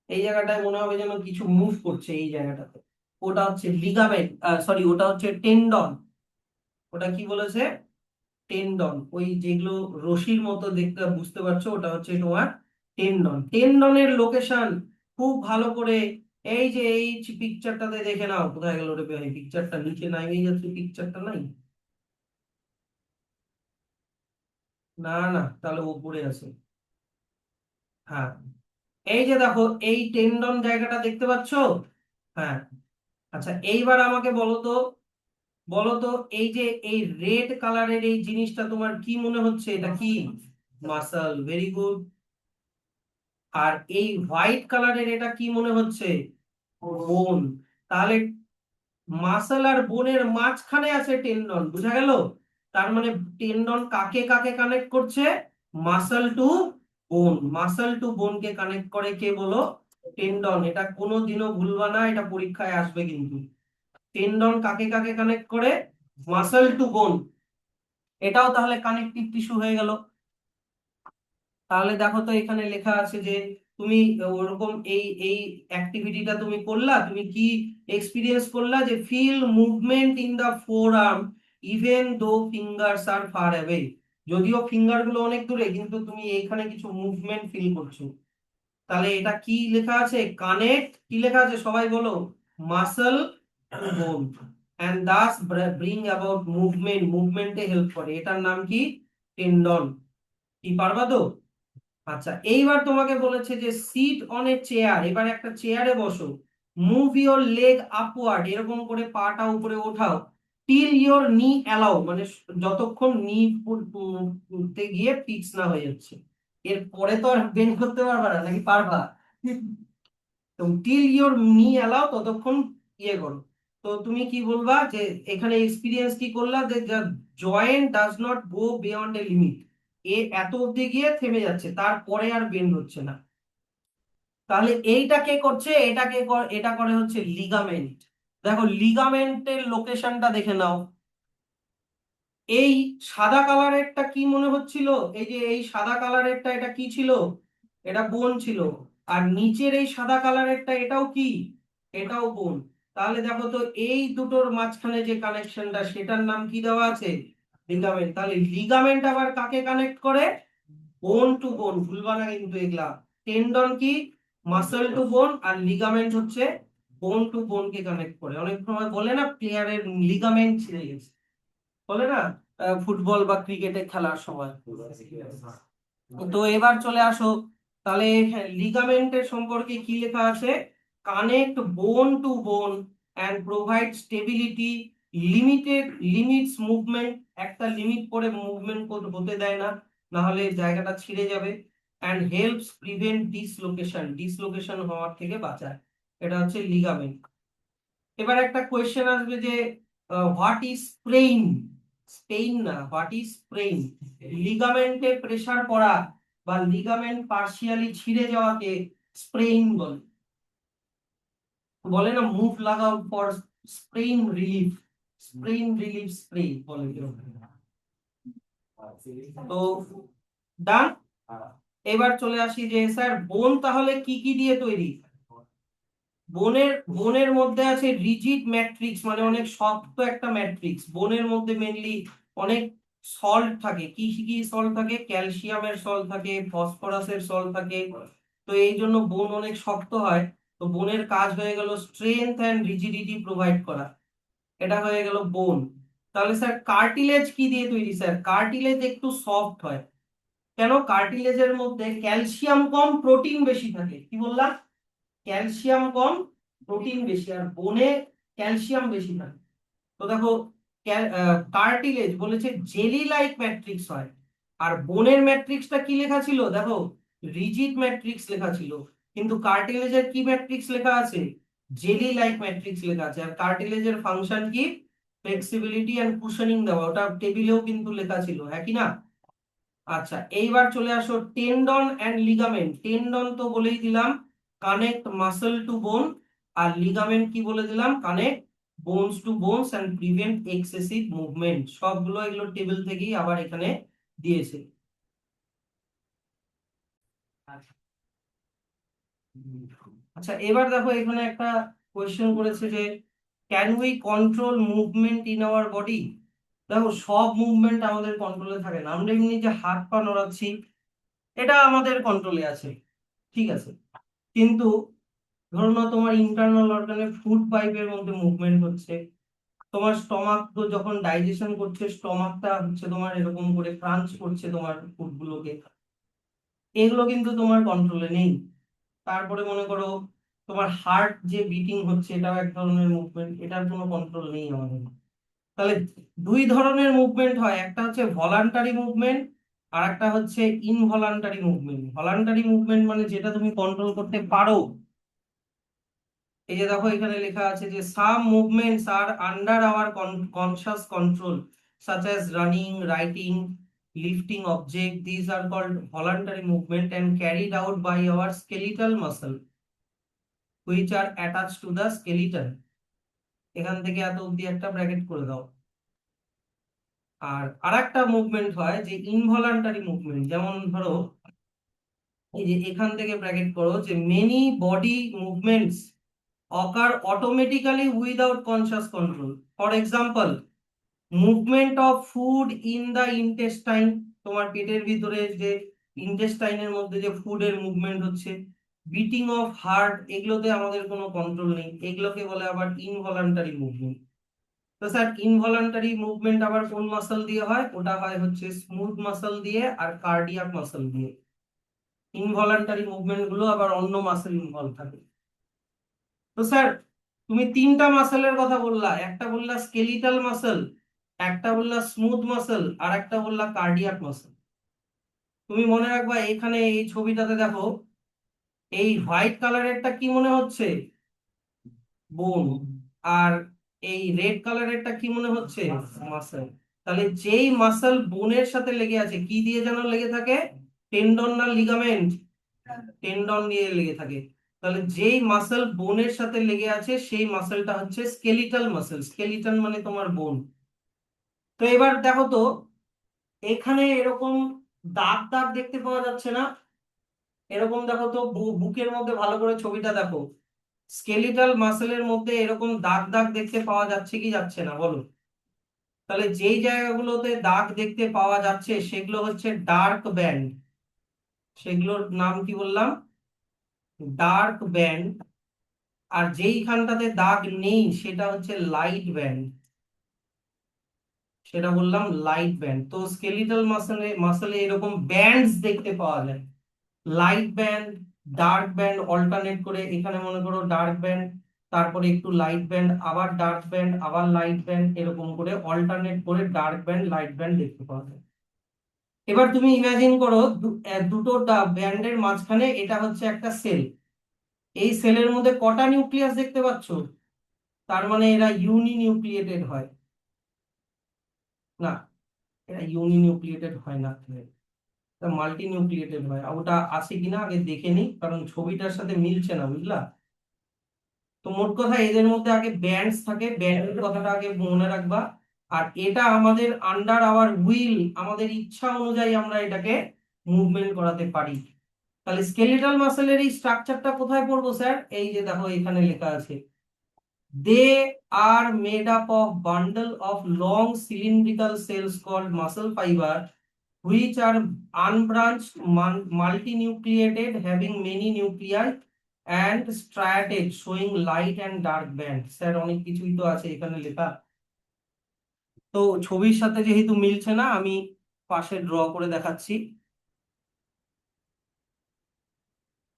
এই জায়গাটায় মনে হবে যেন কিছু মুভ করছে এই জায়গাটাতে। ওটা হচ্ছে লিগামেন্ট, সরি, ওটা হচ্ছে টেন্ডন। ওটা কি বলেছে? টেন্ডন। ওই যেগুলো রশির মতো দেখতে, বুঝতে পারছো, ওটা হচ্ছে তোমার টেন্ডন। টেন্ডনের লোকেশন খুব ভালো করে এই যে এই পিকচারটাতে দেখে নাও। কোথায় গেল রে ভাই পিকচারটা? নিচে নামিয়ে যাচ্ছে পিকচারটা, নাই? না না, তাহলে উপরে আছে। হ্যাঁ, এই যে দেখো, এই টেন্ডন জায়গাটা দেখতে পাচ্ছো? হ্যাঁ। আচ্ছা, এইবার আমাকে বলো তো, বলো তো, এই যে এই রেড কালারের এই জিনিসটা তোমার কি মনে হচ্ছে? এটা কি? Muscle, very good. আর এই হোয়াইট কালারের এটা কি মনে হচ্ছে? বোন। তাহলে মাসল আর বোনের মাঝখানে আছে টেন্ডন, বুঝা গেল? তার মানে টেন্ডন কাকে কাকে কানেক্ট করছে? মাসল টু বোন। মাসল টু বোনকে কানেক্ট করে কে বলো? টেন্ডন। এটা কোনোদিনও ভুলবা না, এটা পরীক্ষায় আসবে কিন্তু। টেন্ডন কাকে কাকে কানেক্ট করে? মাসল টু বোন। এটাও তাহলে কানেকটিভ টিস্যু হয়ে গেল। তাহলে দেখো তো, এখানে লেখা আছে যে তুমি ওরকম এই এই অ্যাক্টিভিটিটা তুমি করলা, তুমি কি এক্সপিরিয়েন্স করলা? যে feel movement in the forearm even though fingers are far away. যদিও ফিঙ্গার গুলো অনেক দূরে, কিন্তু তুমি এইখানে কিছু মুভমেন্ট ফিল করছো। তাহলে এটা কি লেখা আছে? কানেক্ট, কি লেখা আছে সবাই বলো? Muscle to bone, and thus bring about movement, মুভমেন্টে হেল্প করে। এটার নাম কি? টেন্ডন। কি পারবা তো? আচ্ছা, এইবার তোমাকে বলেছে যে সিট অন এ চেয়ার, এবার একটা চেয়ারে বসো। মুভ ইওর লেগ আপওয়ার্ড, এরকম করে পাটা উপরে ওঠাও। টিল ইওর নি অ্যালাউ, মানে যতক্ষণ নি তুলতে গিয়ে ফিক্স না হয়ে যাচ্ছে। এর পরে তো আর বেন্ড করতে পারবা না, নাকি পারবা? তো টিল ইওর নি অ্যালাউ, ততক্ষণ ইয়ে করো। তো তুমি কি বলবা যে এখানে এক্সপিরিয়েন্স কি করলা? যে joint does not go beyond a limit, এ এত অব্দি গিয়ে থেমে যাচ্ছে, তারপরে আর বেন্ড হচ্ছে না। তাহলে এইটা কে করছে? এটা করে হচ্ছে লিগামেন্ট। দেখো লিগামেন্টের লোকেশনটা দেখে নাও। এই সাদা কালারেরটা কি মনে হচ্ছিল? এই যে এই সাদা কালারেরটা, এটা কি ছিল? এটা বোন ছিল। আর নিচের এই সাদা কালারেরটা, এটাও কি? এটাও বোন। তাহলে দেখো তো, এই দুটোর মাঝখানে যে কানেকশনটা, সেটার নাম কি দেওয়া আছে? লিগামেন্ট। তাহলে লিগামেন্ট আবার কাকে কানেক্ট করে? বোন টু বোন, ভুলবা না কিন্তু এগুলা। টেন্ডন কি? মাসল টু বোন, আর লিগামেন্ট হচ্ছে বোন টু বোন কে কানেক্ট করে। অনেক সময় বলে না প্লেয়ারের লিগামেন্ট ছিঁড়ে গেছে, বলে না ফুটবল বা ক্রিকেটে খেলার সময়। তো এবার চলে আসো, তাহলে লিগামেন্টের সম্পর্কে কি লেখা আছে? Connect bone to bone and provide stability, limited limits movement, একটা লিমিট পরে মুভমেন্ট হতে দেয় না, না হলে জায়গাটা ছিঁড়ে যাবে। And helps prevent dislocation, dislocation হওয়ার থেকে বাঁচায়। এটা হচ্ছে লিগামেন্ট। এবার একটা কোয়েশ্চেন আসবে যে হোয়াট ইজ স্প্রেইন? স্পেইন না, হোয়াট ইজ স্প্রেইন? লিগামেন্টে প্রেসার পড়া বা লিগামেন্ট পার্শিয়ালি ছিঁড়ে যাওয়াকে স্প্রেইন বলে। বলে না মুভ লাগাও for sprain relief, sprain relief spray বলে। তো ডান। এবার চলে আসি যে স্যার বোন তাহলে কি কি দিয়ে তৈরি। বোনের বোনের মধ্যে আছে রিজিড ম্যাট্রিক্স, মানে অনেক শক্ত একটা ম্যাট্রিক্স। বোনের মধ্যে মেনলি অনেক সল্ট থাকে। কি কি সল্ট থাকে? ক্যালসিয়ামের সল্ট থাকে, ফসফরাসের সল্ট থাকে। তো এই জন্য বোন অনেক শক্ত হয়। তো বোনের কাজ হয়ে গেল স্ট্রেংথ অ্যান্ড রিজিডিটি প্রোভাইড করা। এটা হয়ে গেল বোন। তাহলে স্যার কার্টিলেজ কি দিয়ে তৈরি? স্যার কার্টিলেজ একটু সফট হয়। কেন? কার্টিলেজের মধ্যে ক্যালসিয়াম কম, প্রোটিন বেশি থাকে। কি বললাম? ক্যালসিয়াম কম, প্রোটিন বেশি। আর বোনে ক্যালসিয়াম বেশি থাকে। তো দেখো, কার্টিলেজ বলেছে জেলি লাইক ম্যাট্রিক্স হয়। আর বোনের ম্যাট্রিক্সটা কি লেখা ছিল দেখো? রিজিড ম্যাট্রিক্স লেখা ছিল। কিন্তু কার্টিলেজের কি ম্যাট্রিক্স লেখা আছে? জেলি লাইক ম্যাট্রিক্স লেখা আছে। আর কার্টিলেজের ফাংশন কি? ফ্লেক্সিবিলিটি এন্ড কুশনিং দেওয়া। ওটা টেবিলেও কিন্তু লেখা ছিল, হ্যাঁ কি না? আচ্ছা, এইবার চলে আসো টেন্ডন এন্ড লিগামেন্ট। টেন্ডন তো বলেই দিলাম, কানেক্ট মাসল টু বোন। আর লিগামেন্ট কি বলে দিলাম? Connect bones to bones and prevent excessive movement. সবগুলো এগুলো টেবিল থেকেই আবার এখানে দিয়েছে। আচ্ছা, এবার দেখো এখানে একটা কোয়েশ্চেন করেছে যে can we control movement in our body. দেখো, সব মুভমেন্ট আমাদের কন্ট্রোলে থাকে না। আমরা এমনি যে হাত পা নড়াচ্ছি, এটা আমাদের কন্ট্রোলে আছে, ঠিক আছে। কিন্তু ধরো না, তোমার ইন্টারনাল অর্গানে ফুড পাইপের মধ্যে মুভমেন্ট হচ্ছে। তোমার স্টমাক তো যখন ডাইজেশন করছে, স্টমাকটা হচ্ছে তোমার এরকম করে ক্রাঞ্চ করছে তোমার ফুড গুলোকে। এগুলো কিন্তু তোমার কন্ট্রোলে নেই। তারপরে মনে করো তোমার হার্ট যে বিটিং হচ্ছে, এটাও এক ধরনের মুভমেন্ট, এটার কোনো কন্ট্রোল নেই আমাদের। তাহলে দুই ধরনের মুভমেন্ট হয়, একটা হচ্ছে ভলান্টারি মুভমেন্ট, আর একটা হচ্ছে ইনভলান্টারি মুভমেন্ট। ভলান্টারি মুভমেন্ট মানে যেটা তুমি কন্ট্রোল করতে পারো। এই যে দেখো, এখানে লেখা আছে যে some movements are under our conscious control, such as running, writing, lifting object. These are called voluntary movement and carried out by our skeletal muscle which are attached to the skeleton. এখান থেকে এত অব্দি একটা ব্র্যাকেট করে দাও। আর আরেকটা মুভমেন্ট হয় যে ইনভলান্টারি মুভমেন্ট, যেমন ধরো এই যে এখান থেকে ব্র্যাকেট করো যে many body movements occur automatically without conscious control. For example, movement of food in the intestine. তোমার পেটের ভিতরে যে ইন্টেস্টাইনের মধ্যে যে ফুডের মুভমেন্ট হচ্ছে, বিটিং অফ হার্ট, এগুলোতে আমাদের কোনো কন্ট্রোল নেই। এগুলোকে বলে আবার ইনভলান্টারি মুভমেন্ট। তো স্যার ইনভলান্টারি মুভমেন্ট আবার কোন মাসল দিয়ে হয়? ওটা হয় হচ্ছে স্মুথ মাসল দিয়ে আর কার্ডিয়াক মাসল দিয়ে। ইনভলান্টারি মুভমেন্ট গুলো আবার অন্য মাসল ইনভলভ থাকে। তো স্যার তুমি তিনটা মাসেলের কথা বললা, একটা বললা স্কেলিটাল মাসল, একটা বললা স্মুথ মাসল, আর একটা বললা কার্ডিয়াক মাসল। তুমি মনে রাখবা, এখানে এই ছবিটাতে দেখো, এই হোয়াইট কালারেরটা কি মনে হচ্ছে? বোন। আর এই রেড কালারেরটা কি মনে হচ্ছে? মাসল। তাহলে যেই মাসল বোনের সাথে লেগে আছে, কি দিয়ে যেন লেগে থাকে? টেন্ডন না লিগামেন্ট? টেন্ডন দিয়ে লেগে থাকে। তাহলে যেই মাসল বোনের সাথে লেগে আছে সেই মাসলটা হচ্ছে স্কেলিটাল মাসল। স্কেলিটন মানে তোমার বোন। তো এবার দেখো তো, এখানে এরকম দাগ দাগ দেখতে পাওয়া যাচ্ছে না? এরকম দেখো তো, বুকের মধ্যে ভালো করে ছবিটা দেখো। স্কেলিটাল মাসেলের মধ্যে এরকম দাগ দাগ দেখতে পাওয়া যাচ্ছে কি যাচ্ছে না বলো? তাহলে যেই জায়গাগুলোতে দাগ দেখতে পাওয়া যাচ্ছে সেগুলো হচ্ছে ডার্ক ব্যান্ড। সেগুলোর নাম কি বললাম? Dark band. আর যেইখানটাতে দাগ নেই সেটা হচ্ছে লাইট ব্যান্ড। সেটা বললাম লাইট ব্যান্ড। তো স্কেলিটাল মাসলে মাসলে এরকম ব্যান্ডস দেখতে পাওয়া যায়। Light band, dark band alternate করে। এখানে মনে করো ডার্ক ব্যান্ড, তারপরে একটু লাইট ব্যান্ড, আবার ডার্ক ব্যান্ড, আবার লাইট ব্যান্ড, এরকম করে অল্টারনেট করে ডার্ক ব্যান্ড লাইট ব্যান্ড দেখতে পাওয়া যায়। এবার তুমি ইমাজিন করো, দুটো ব্যান্ডের মাঝখানে এটা হচ্ছে একটা সেল। এই সেলের মধ্যে কটা নিউক্লিয়াস দেখতে পাচ্ছ? তার মানে এরা ইউনি নিউক্লিয়েটেড হয় না? এরা ইউনি নিউক্লিয়েটেড হয় না, মাল্টি নিউক্লিয়েটেড হয়। আর ওটা আছে কিনা আগে দেখে নিই, কারণ ছবিটার সাথে মিলছে না, বুঝলা? তো মোট কথা, এদের মধ্যে আগে ব্যান্ডস থাকে, ব্যান্ডের কথাটা আগে মনে রাখবা। আর এটা আমাদের আন্ডার আওয়ার উইল, আমাদের ইচ্ছা অনুযায়ী আমরা এটাকে মুভমেন্ট করাতে পারি। তাহলে স্কেলিটাল মাসেলের এই স্ট্রাকচারটা কোথায় পড়বো স্যার? এই যে দেখো এখানে লেখা আছে, they are made up of bundle of long cylindrical cells called muscle fibre which are unbranched, multinucleated, having many nuclei and striated, showing light and dark band. Sir অনেক কিছুই তো আছে এখানে লেখা, তো ছবির সাথে যেহেতু মিলছে না আমি পাশে ড্র করে দেখাচ্ছি।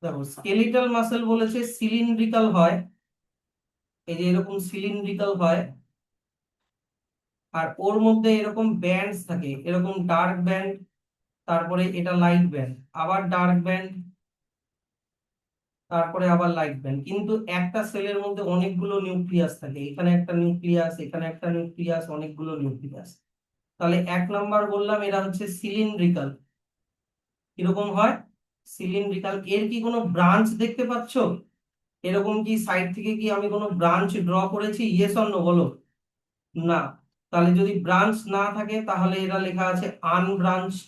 দেখো স্কেলিটাল মাসেল বলেছে সিলিন্ড্রিক্যাল হয়, এই যে এরকম সিলিন্ড্রিক্যাল হয়, আর ওর মধ্যে এরকম ব্যান্ডস থাকে, এরকম ডার্ক ব্যান্ড, তারপরে এটা লাইট ব্যান্ড, আবার ডার্ক ব্যান্ড, তারপরে আবার লাইট ব্যান্ড। কিন্তু একটা সেলের মধ্যে অনেকগুলো নিউক্লিয়াস থাকে, এখানে একটা নিউক্লিয়াস, এখানে একটা নিউক্লিয়াস, অনেকগুলো নিউক্লিয়াস। তাহলে 1 নাম্বার বললাম এরা হচ্ছে সিলিন্ড্রিক্যাল। কিরকম হয়? সিলিন্ড্রিক্যাল। এর কি কোনো ব্রাঞ্চ দেখতে পাচ্ছো? এরকম কি সাইড থেকে কি আমি কোনো ব্রাঞ্চ ড্র করেছি? ইয়েস অর নো বলো। না। তাহলে যদি ব্রাঞ্চ না থাকে তাহলে এরা লেখা আছে আনব্রাঞ্চড।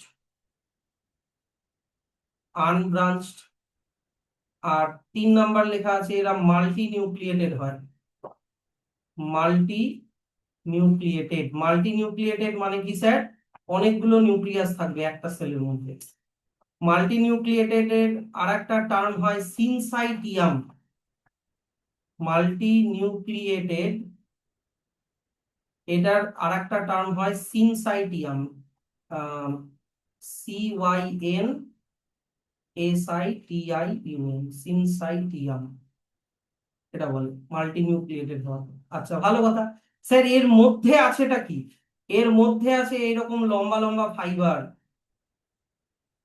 আনব্রাঞ্চড। আর 3 নাম্বার লেখা আছে এরা মাল্টি নিউক্লিয়েটেড হয়। Multi nucleated. মাল্টি নিউক্লিয়েটেড মানে কি স্যার? অনেকগুলো নিউক্লিয়াস থাকবে একটা সেলের মধ্যে। মাল্টি নিউক্লিয়েটেড এর আরেকটা টার্ম হয় সিনসাইটিয়াম। মাল্টি নিউক্লিয়েটেড, এটার আরেকটা টার্ম হয় সিনসাইটিয়াম। CYNSITIUM, সিনসাইটিয়াম এটা বলে মাল্টি নিউক্লিয়েটেড হওয়া। আচ্ছা ভালো কথা। স্যার এর মধ্যে আছেটা কি? এর মধ্যে আছে এইরকম লম্বা লম্বা ফাইবার।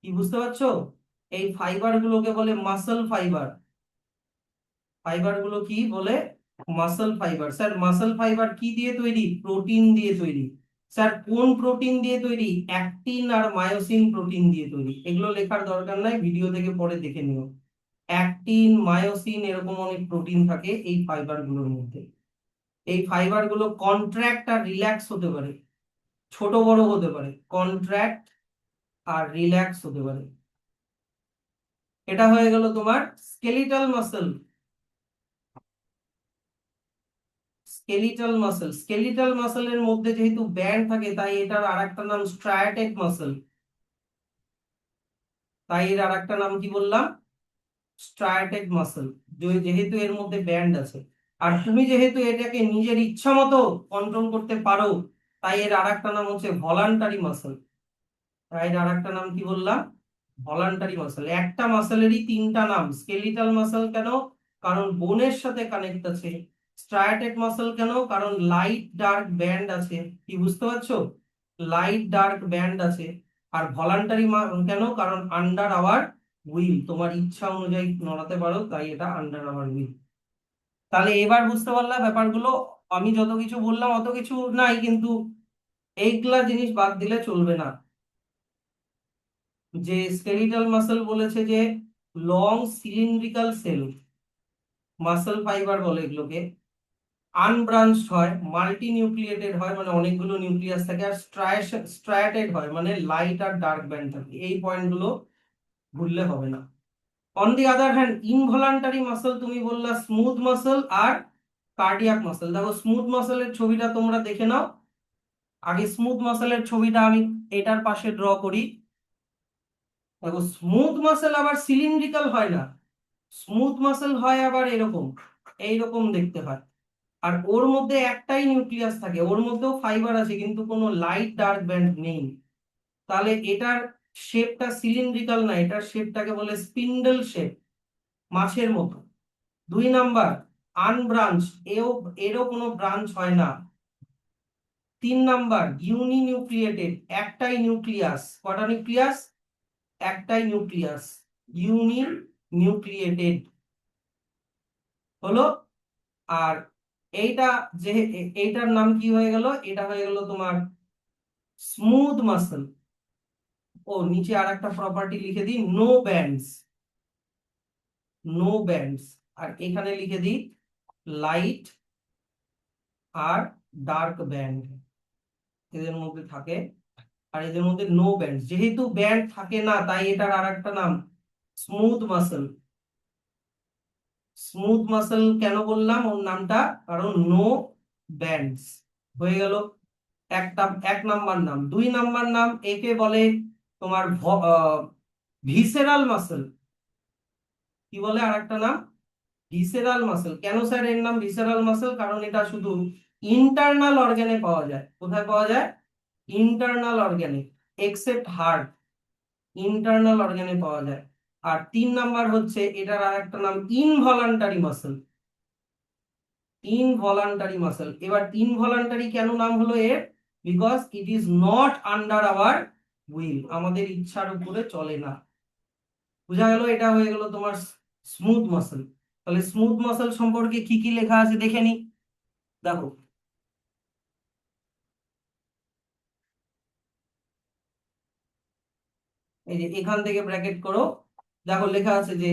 কি বুঝতে পারছো? এই ফাইবার গুলোকে বলে মাসল ফাইবার। ফাইবার গুলো কি বলে? Muscle fibre. Sir muscle fibre কি দিয়ে তৈরি? প্রোটিন দিয়ে তৈরি। স্যার কোন প্রোটিন দিয়ে তৈরি? অ্যাক্টিন আর মায়োসিন প্রোটিন দিয়ে তৈরি। এগুলো লেখার দরকার নাই, ভিডিও থেকে পরে দেখে নিও। অ্যাক্টিন, মায়োসিন এরকম অনেক প্রোটিন থাকে এই ফাইবার গুলোর মধ্যে। এই ফাইবার গুলো কন্ট্রাক্ট আর রিল্যাক্স হতে পারে, ছোট বড় হতে পারে, কন্ট্রাক্ট আর রিল্যাক্স হতে পারে। এটা হয়ে গেল তোমার skeletal muscle. Skeletal muscle, skeletal মাসলের মধ্যে যেহেতু ব্যান্ড থাকে তাই এটার আরেকটা নাম স্ট্রায়াটেড মাসল। তাই এর আরেকটা নাম কি বললাম? স্ট্রায়াটেড মাসল। যেহেতু এর মধ্যে ব্যান্ড আছে, আর তুমি যেহেতু এটাকে নিজের ইচ্ছা মতো কন্ট্রোল করতে পারো, তাই এর আরেকটা নাম হচ্ছে ভলান্টারি মাসল। তাই এর আরেকটা নাম কি বললাম? Voluntary muscle. একটা মাসলেরই 3টা নাম। স্কেলিটাল মাসল কেন? কারণ বোনের সাথে কানেক্ট আছে। স্ট্রায়াটেড মাসল কেন? কারণ লাইট ডার্ক ব্যান্ড আছে। কি বুঝতে পারছো? লাইট ডার্ক ব্যান্ড আছে। আর ভলান্টারি কেন? কারণ আন্ডার আওয়ার উইল, তোমার ইচ্ছা অনুযায়ী নড়াতে পারো, তাই এটা আন্ডার আওয়ার উইল। তাহলে এবার বুঝতে পারলাম ব্যাপারগুলো। আমি যত কিছু বললাম অত কিছু নাই, কিন্তু এইগুলা জিনিস বাদ দিলে চলবে না। যে স্কেলিটাল মাসল বলেছে যে long cylindrical cell, muscle fibre বলে এগুলোকে, আনব্রাঞ্চড হয়, মাল্টি নিউক্লিয়েটেড হয় মানে অনেকগুলো নিউক্লিয়াস থাকে, আর স্ট্রায়াটেড হয় মানে লাইট আর ডার্ক ব্যান্ড থাকে। এই পয়েন্টগুলো ভুললে হবে না। On the other hand involuntary muscle তুমি বললা স্মুথ মাসল আর কার্ডিয়াক মাসল। দেখো স্মুথ মাসলের ছবিটা তোমরা দেখে নাও। আগে স্মুথ মাসলের ছবিটা আমি এটার পাশে ড্র করি। দেখো স্মুথ মাসল আবার সিলিন্ড্রিক্যাল হয় না, স্মুথ মাসল হয় আবার এরকম, এইরকম দেখতে হয়। আর ওর মধ্যে একটাই নিউক্লিয়াস থাকে, ওর মধ্যেও ফাইবার আছে কিন্তু কোনো লাইট ডার্ক ব্যান্ড নেই। তাহলে এটার শেপটা সিলিন্ড্রিক্যাল না, এটার শেপটাকে বলে স্পিন্ডল শেপ, মাছের মতো। 2 নাম্বার আনব্রাঞ্চ, এরও কোনো ব্রাঞ্চ হয় না। 3 নাম্বার ইউনি নিউক্লিয়েটেড, একটাই নিউক্লিয়াস। কটা নিউক্লিয়াস? একটাই নিউক্লিয়াস, ইউনি নিউক্লিয়েটেড হলো। আর এইটা যে এইটার নাম কি হয়ে গেল? এটা হয়ে গেল তোমার স্মুথ মাসল। ও নিচে আর একটা প্রপার্টি লিখে দিই, নো ব্যান্ডস। No bands. আর এখানে লিখে দিই লাইট আর ডার্ক ব্যান্ড এদের মধ্যে থাকে, আর এদের মধ্যে নো ব্যান্ড। যেহেতু ব্যান্ড থাকে না তাই এটার আর একটা নাম স্মুথ মাসল। স্মুথ মাসল কেন বললাম ওর নামটা, কারণ নো ব্যান্ডস। হয়ে গেল একটা, 1 নাম্বার নাম। 2 নাম্বার নাম, একে বলে তোমার ভিসেরাল মাসল। কি বলে আরেকটা নাম? Visceral muscle. কেন স্যার এর নাম ভিসেরাল মাসল? কারণ এটা শুধু ইন্টারনাল অর্গানে পাওয়া যায়। কোথায় পাওয়া যায়? ইন্টারনাল অর্গানে, এক্সেপ্ট হার্ট, ইন্টারনাল অর্গানে পাওয়া যায়। আর 3 নাম্বার হচ্ছে এটার আর একটা নাম ইনভলান্টারি মাসল। Involuntary muscle. এবার ইনভলান্টারি কেন নাম হলো এর? Because it is not under hour will, আমাদের ইচ্ছার উপরে চলে না। বুঝা গেল? এটা হয়ে গেল তোমার স্মুথ মাসল। তাহলে স্মুথ মাসল সম্পর্কে কি কি লেখা আছে দেখে নি। দেখো, এই যে এখান থেকে ব্র্যাকেট করো, দেখো লেখা আছে যে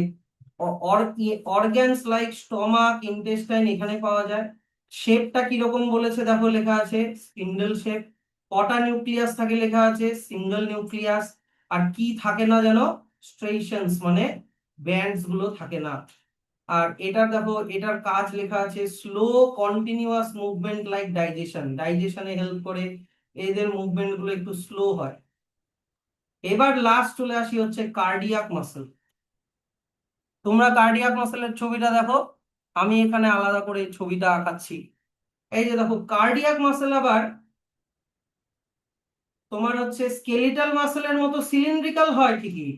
অর্গানস লাইক স্টমাক, ইন্টেস্টাইন এখানে পাওয়া যায়। শেপটা কিরকম বলেছে দেখো, লেখা আছে স্পিন্ডল শেপ। কটা নিউক্লিয়াস থাকে লেখা আছে সিঙ্গেল নিউক্লিয়াস। আর কি থাকে না যেন, স্ট্রেশনস মানে ব্যান্ডস গুলো থাকে না। আর এটার দেখো, এটার কাজ লেখা আছে slow continuous movement like digestion, ডাইজেশনে হেল্প করে, এদের মুভমেন্ট গুলো একটু স্লো হয়। এবার লাস্ট চলে আসি হচ্ছে কার্ডিয়াক মাসল। তোমরা কার্ডিয়াক মাসেলের ছবিটা দেখো, আমি এখানে আলাদা করে ছবিটা আঁকাচ্ছি। এই যে দেখো, কার্ডিয়াক মাসেল আবার তোমার হচ্ছে স্কেলিটাল মাসেলের মতো সিলিন্ড্রিক্যাল হয় ঠিকই,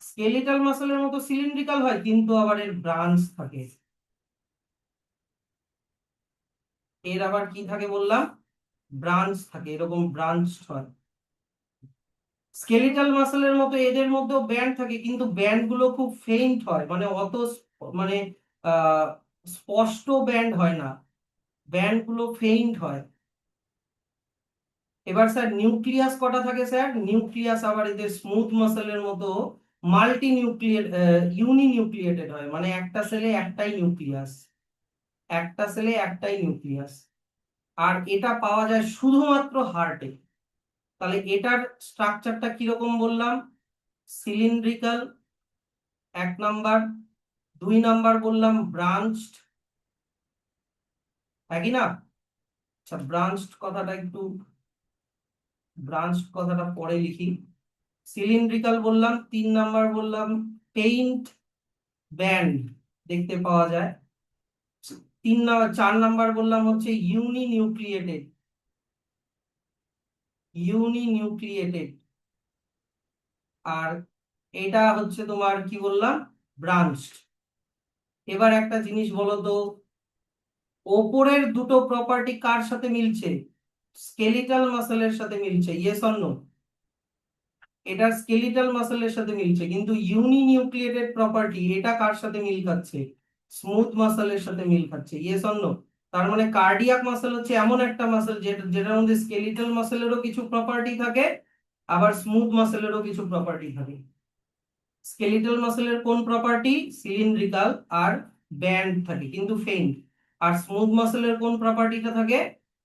স্কেলিটাল মাসেলের মতো সিলিন্ড্রিক্যাল হয়, কিন্তু আবার এর ব্রাঞ্চ থাকে। এর আবার কি থাকে বললাম? ব্রাঞ্চ থাকে, এরকম ব্রাঞ্চ হয়। স্কেলিটাল মাসেলের মতো এদের মধ্যেও ব্যান্ড থাকে, কিন্তু ব্যান্ড গুলো খুব ফেইন্ট হয়, মানে অত মানে আহ স্পষ্ট ব্যান্ড হয় না, ব্যান্ড গুলো ফেইন্ট হয়। এবার স্যার নিউক্লিয়াস কটা থাকে স্যার? নিউক্লিয়াস আবার এদের স্মুথ মাসেলের মতো মাল্টি নিউক্লিয়েট, ইউনি নিউক্লিয়েটেড হয়, মানে একটা সেলে একটাই নিউক্লিয়াস, একটা সেলে একটাই নিউক্লিয়াস। আর এটা পাওয়া যায় শুধুমাত্র হার্টে। তাহলে এটার স্ট্রাকচারটা কিরকম বললাম? সিলিন্ড্রিক্যাল 1 নাম্বার, 2 নাম্বার বললাম ব্রাঞ্চড, একই না? আচ্ছা, ব্রাঞ্চড কথাটা একটু, ব্রাঞ্চড কথাটা পরে লিখি। সিলিন্ড্রিক্যাল বললাম, 3 নাম্বার বললাম পেইন্ট ব্যান্ড দেখতে পাওয়া যায়। 4 নাম্বার বললাম হচ্ছে ইউনি নিউক্লিয়েটেড, ইউনি নিউক্লিয়েটেড। আর এটা হচ্ছে তোমার কি বললাম, ব্রাঞ্চড। এবার একটা জিনিস বলো তো, ওপরের দুটো প্রপার্টি কার সাথে মিলছে? স্কেলিটাল মাসেলের সাথে মিলছে, ইয়েস অর নো? এটা স্কেলিটাল মাসেলের সাথে মিলছে, কিন্তু ইউনি নিউক্লিয়েটেড প্রপার্টি এটা কার সাথে মিল খাচ্ছে? স্মুথ মাসেলের সাথে মিল খাচ্ছে, ইয়েস অর নো? তার মানে কার্ডিয়াক মাসেল হচ্ছে এমন একটা মাসেল যেটার মধ্যে স্কেলিটাল মাসেলেরও কিছু প্রপার্টি থাকে, আবার স্মুথ মাসেলেরও কিছু প্রপার্টি থাকে। স্কেলিটাল মাসেলের কোন প্রপার্টি? সিলিন্ড্রিক্যাল আর ব্যান্ড থাকে কিন্তু ফেইন্ট। আর স্মুথ মাসেলের কোন প্রপার্টিটা থাকে?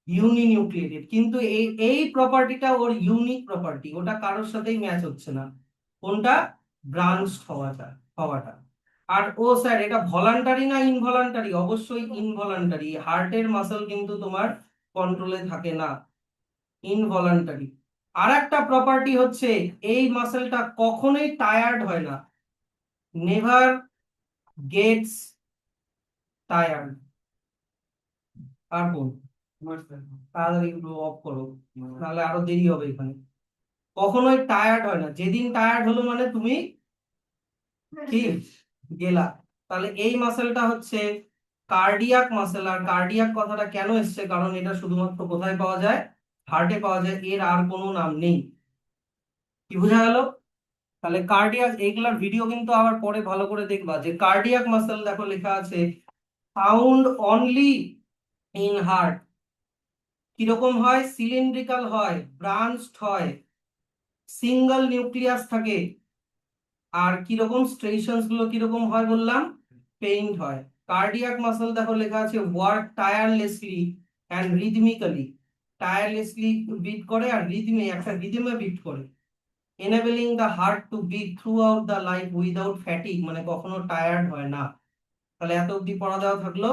ইউনি নিউক্লিয়েটেড, কিন্তু এই এই প্রপার্টিটা ওর ইউনিক প্রপার্টি, ওটা কারোর সাথেই ম্যাচ হচ্ছে না। কোনটা? ব্রাঞ্চড হওয়াটা, হওয়াটা। আর ও স্যার এটা ভলান্টারি না ইনভলান্টারি? অবশ্যই ইনভলান্টারি, হার্টের মাসেল কিন্তু তোমার কন্ট্রোলে থাকে না, ইনভলান্টারি। আর একটা প্রপার্টি হচ্ছে এই মাসেলটা কখনোই টায়ার্ড হয় না, নেভার গেটস টায়ার্ড। আর কোন? তাড়াতাড়ি একটু অফ করো, নাহলে আরো দেরি হবে এখানে। কখনোই টায়ার্ড হয় না, যেদিন টায়ার্ড হলো মানে তুমি কি গেলা। তাহলে এই মাসেলটা হচ্ছে কার্ডিয়াক মাসেল। আর কার্ডিয়াক কথাটা কেন এসছে? কারণ এটা শুধুমাত্র কোথায় পাওয়া যায়? হার্টে পাওয়া যায়, এর আর কোনো নাম নেই। কি বোঝা গেল? তাহলে কার্ডিয়াক, এইগুলার ভিডিও কিন্তু আবার পরে ভালো করে দেখবা, যে কার্ডিয়াক মাসেল দেখো লেখা আছে ফাউন্ড অনলি ইন হার্ট। কিরকম হয়? সিলিন্ড্রিক্যাল হয়, ব্রাঞ্চড হয়, সিঙ্গেল নিউক্লিয়াস থাকে। আর কিরকম স্ট্রেশনস গুলো কিরকম হয় বললাম? পেইন্ট হয়। কার্ডিয়াক মাসল দেখো লেখা আছে work tirelessly and rhythmically, tirelessly beat করে আর রিদমে, একটা রিদমে বিট করে। enabling the heart to beat throughout the life without fatigue, মানে কখনো টায়ার্ড হয় না। তাহলে এত অব্দি পড়া দেওয়া থাকলো।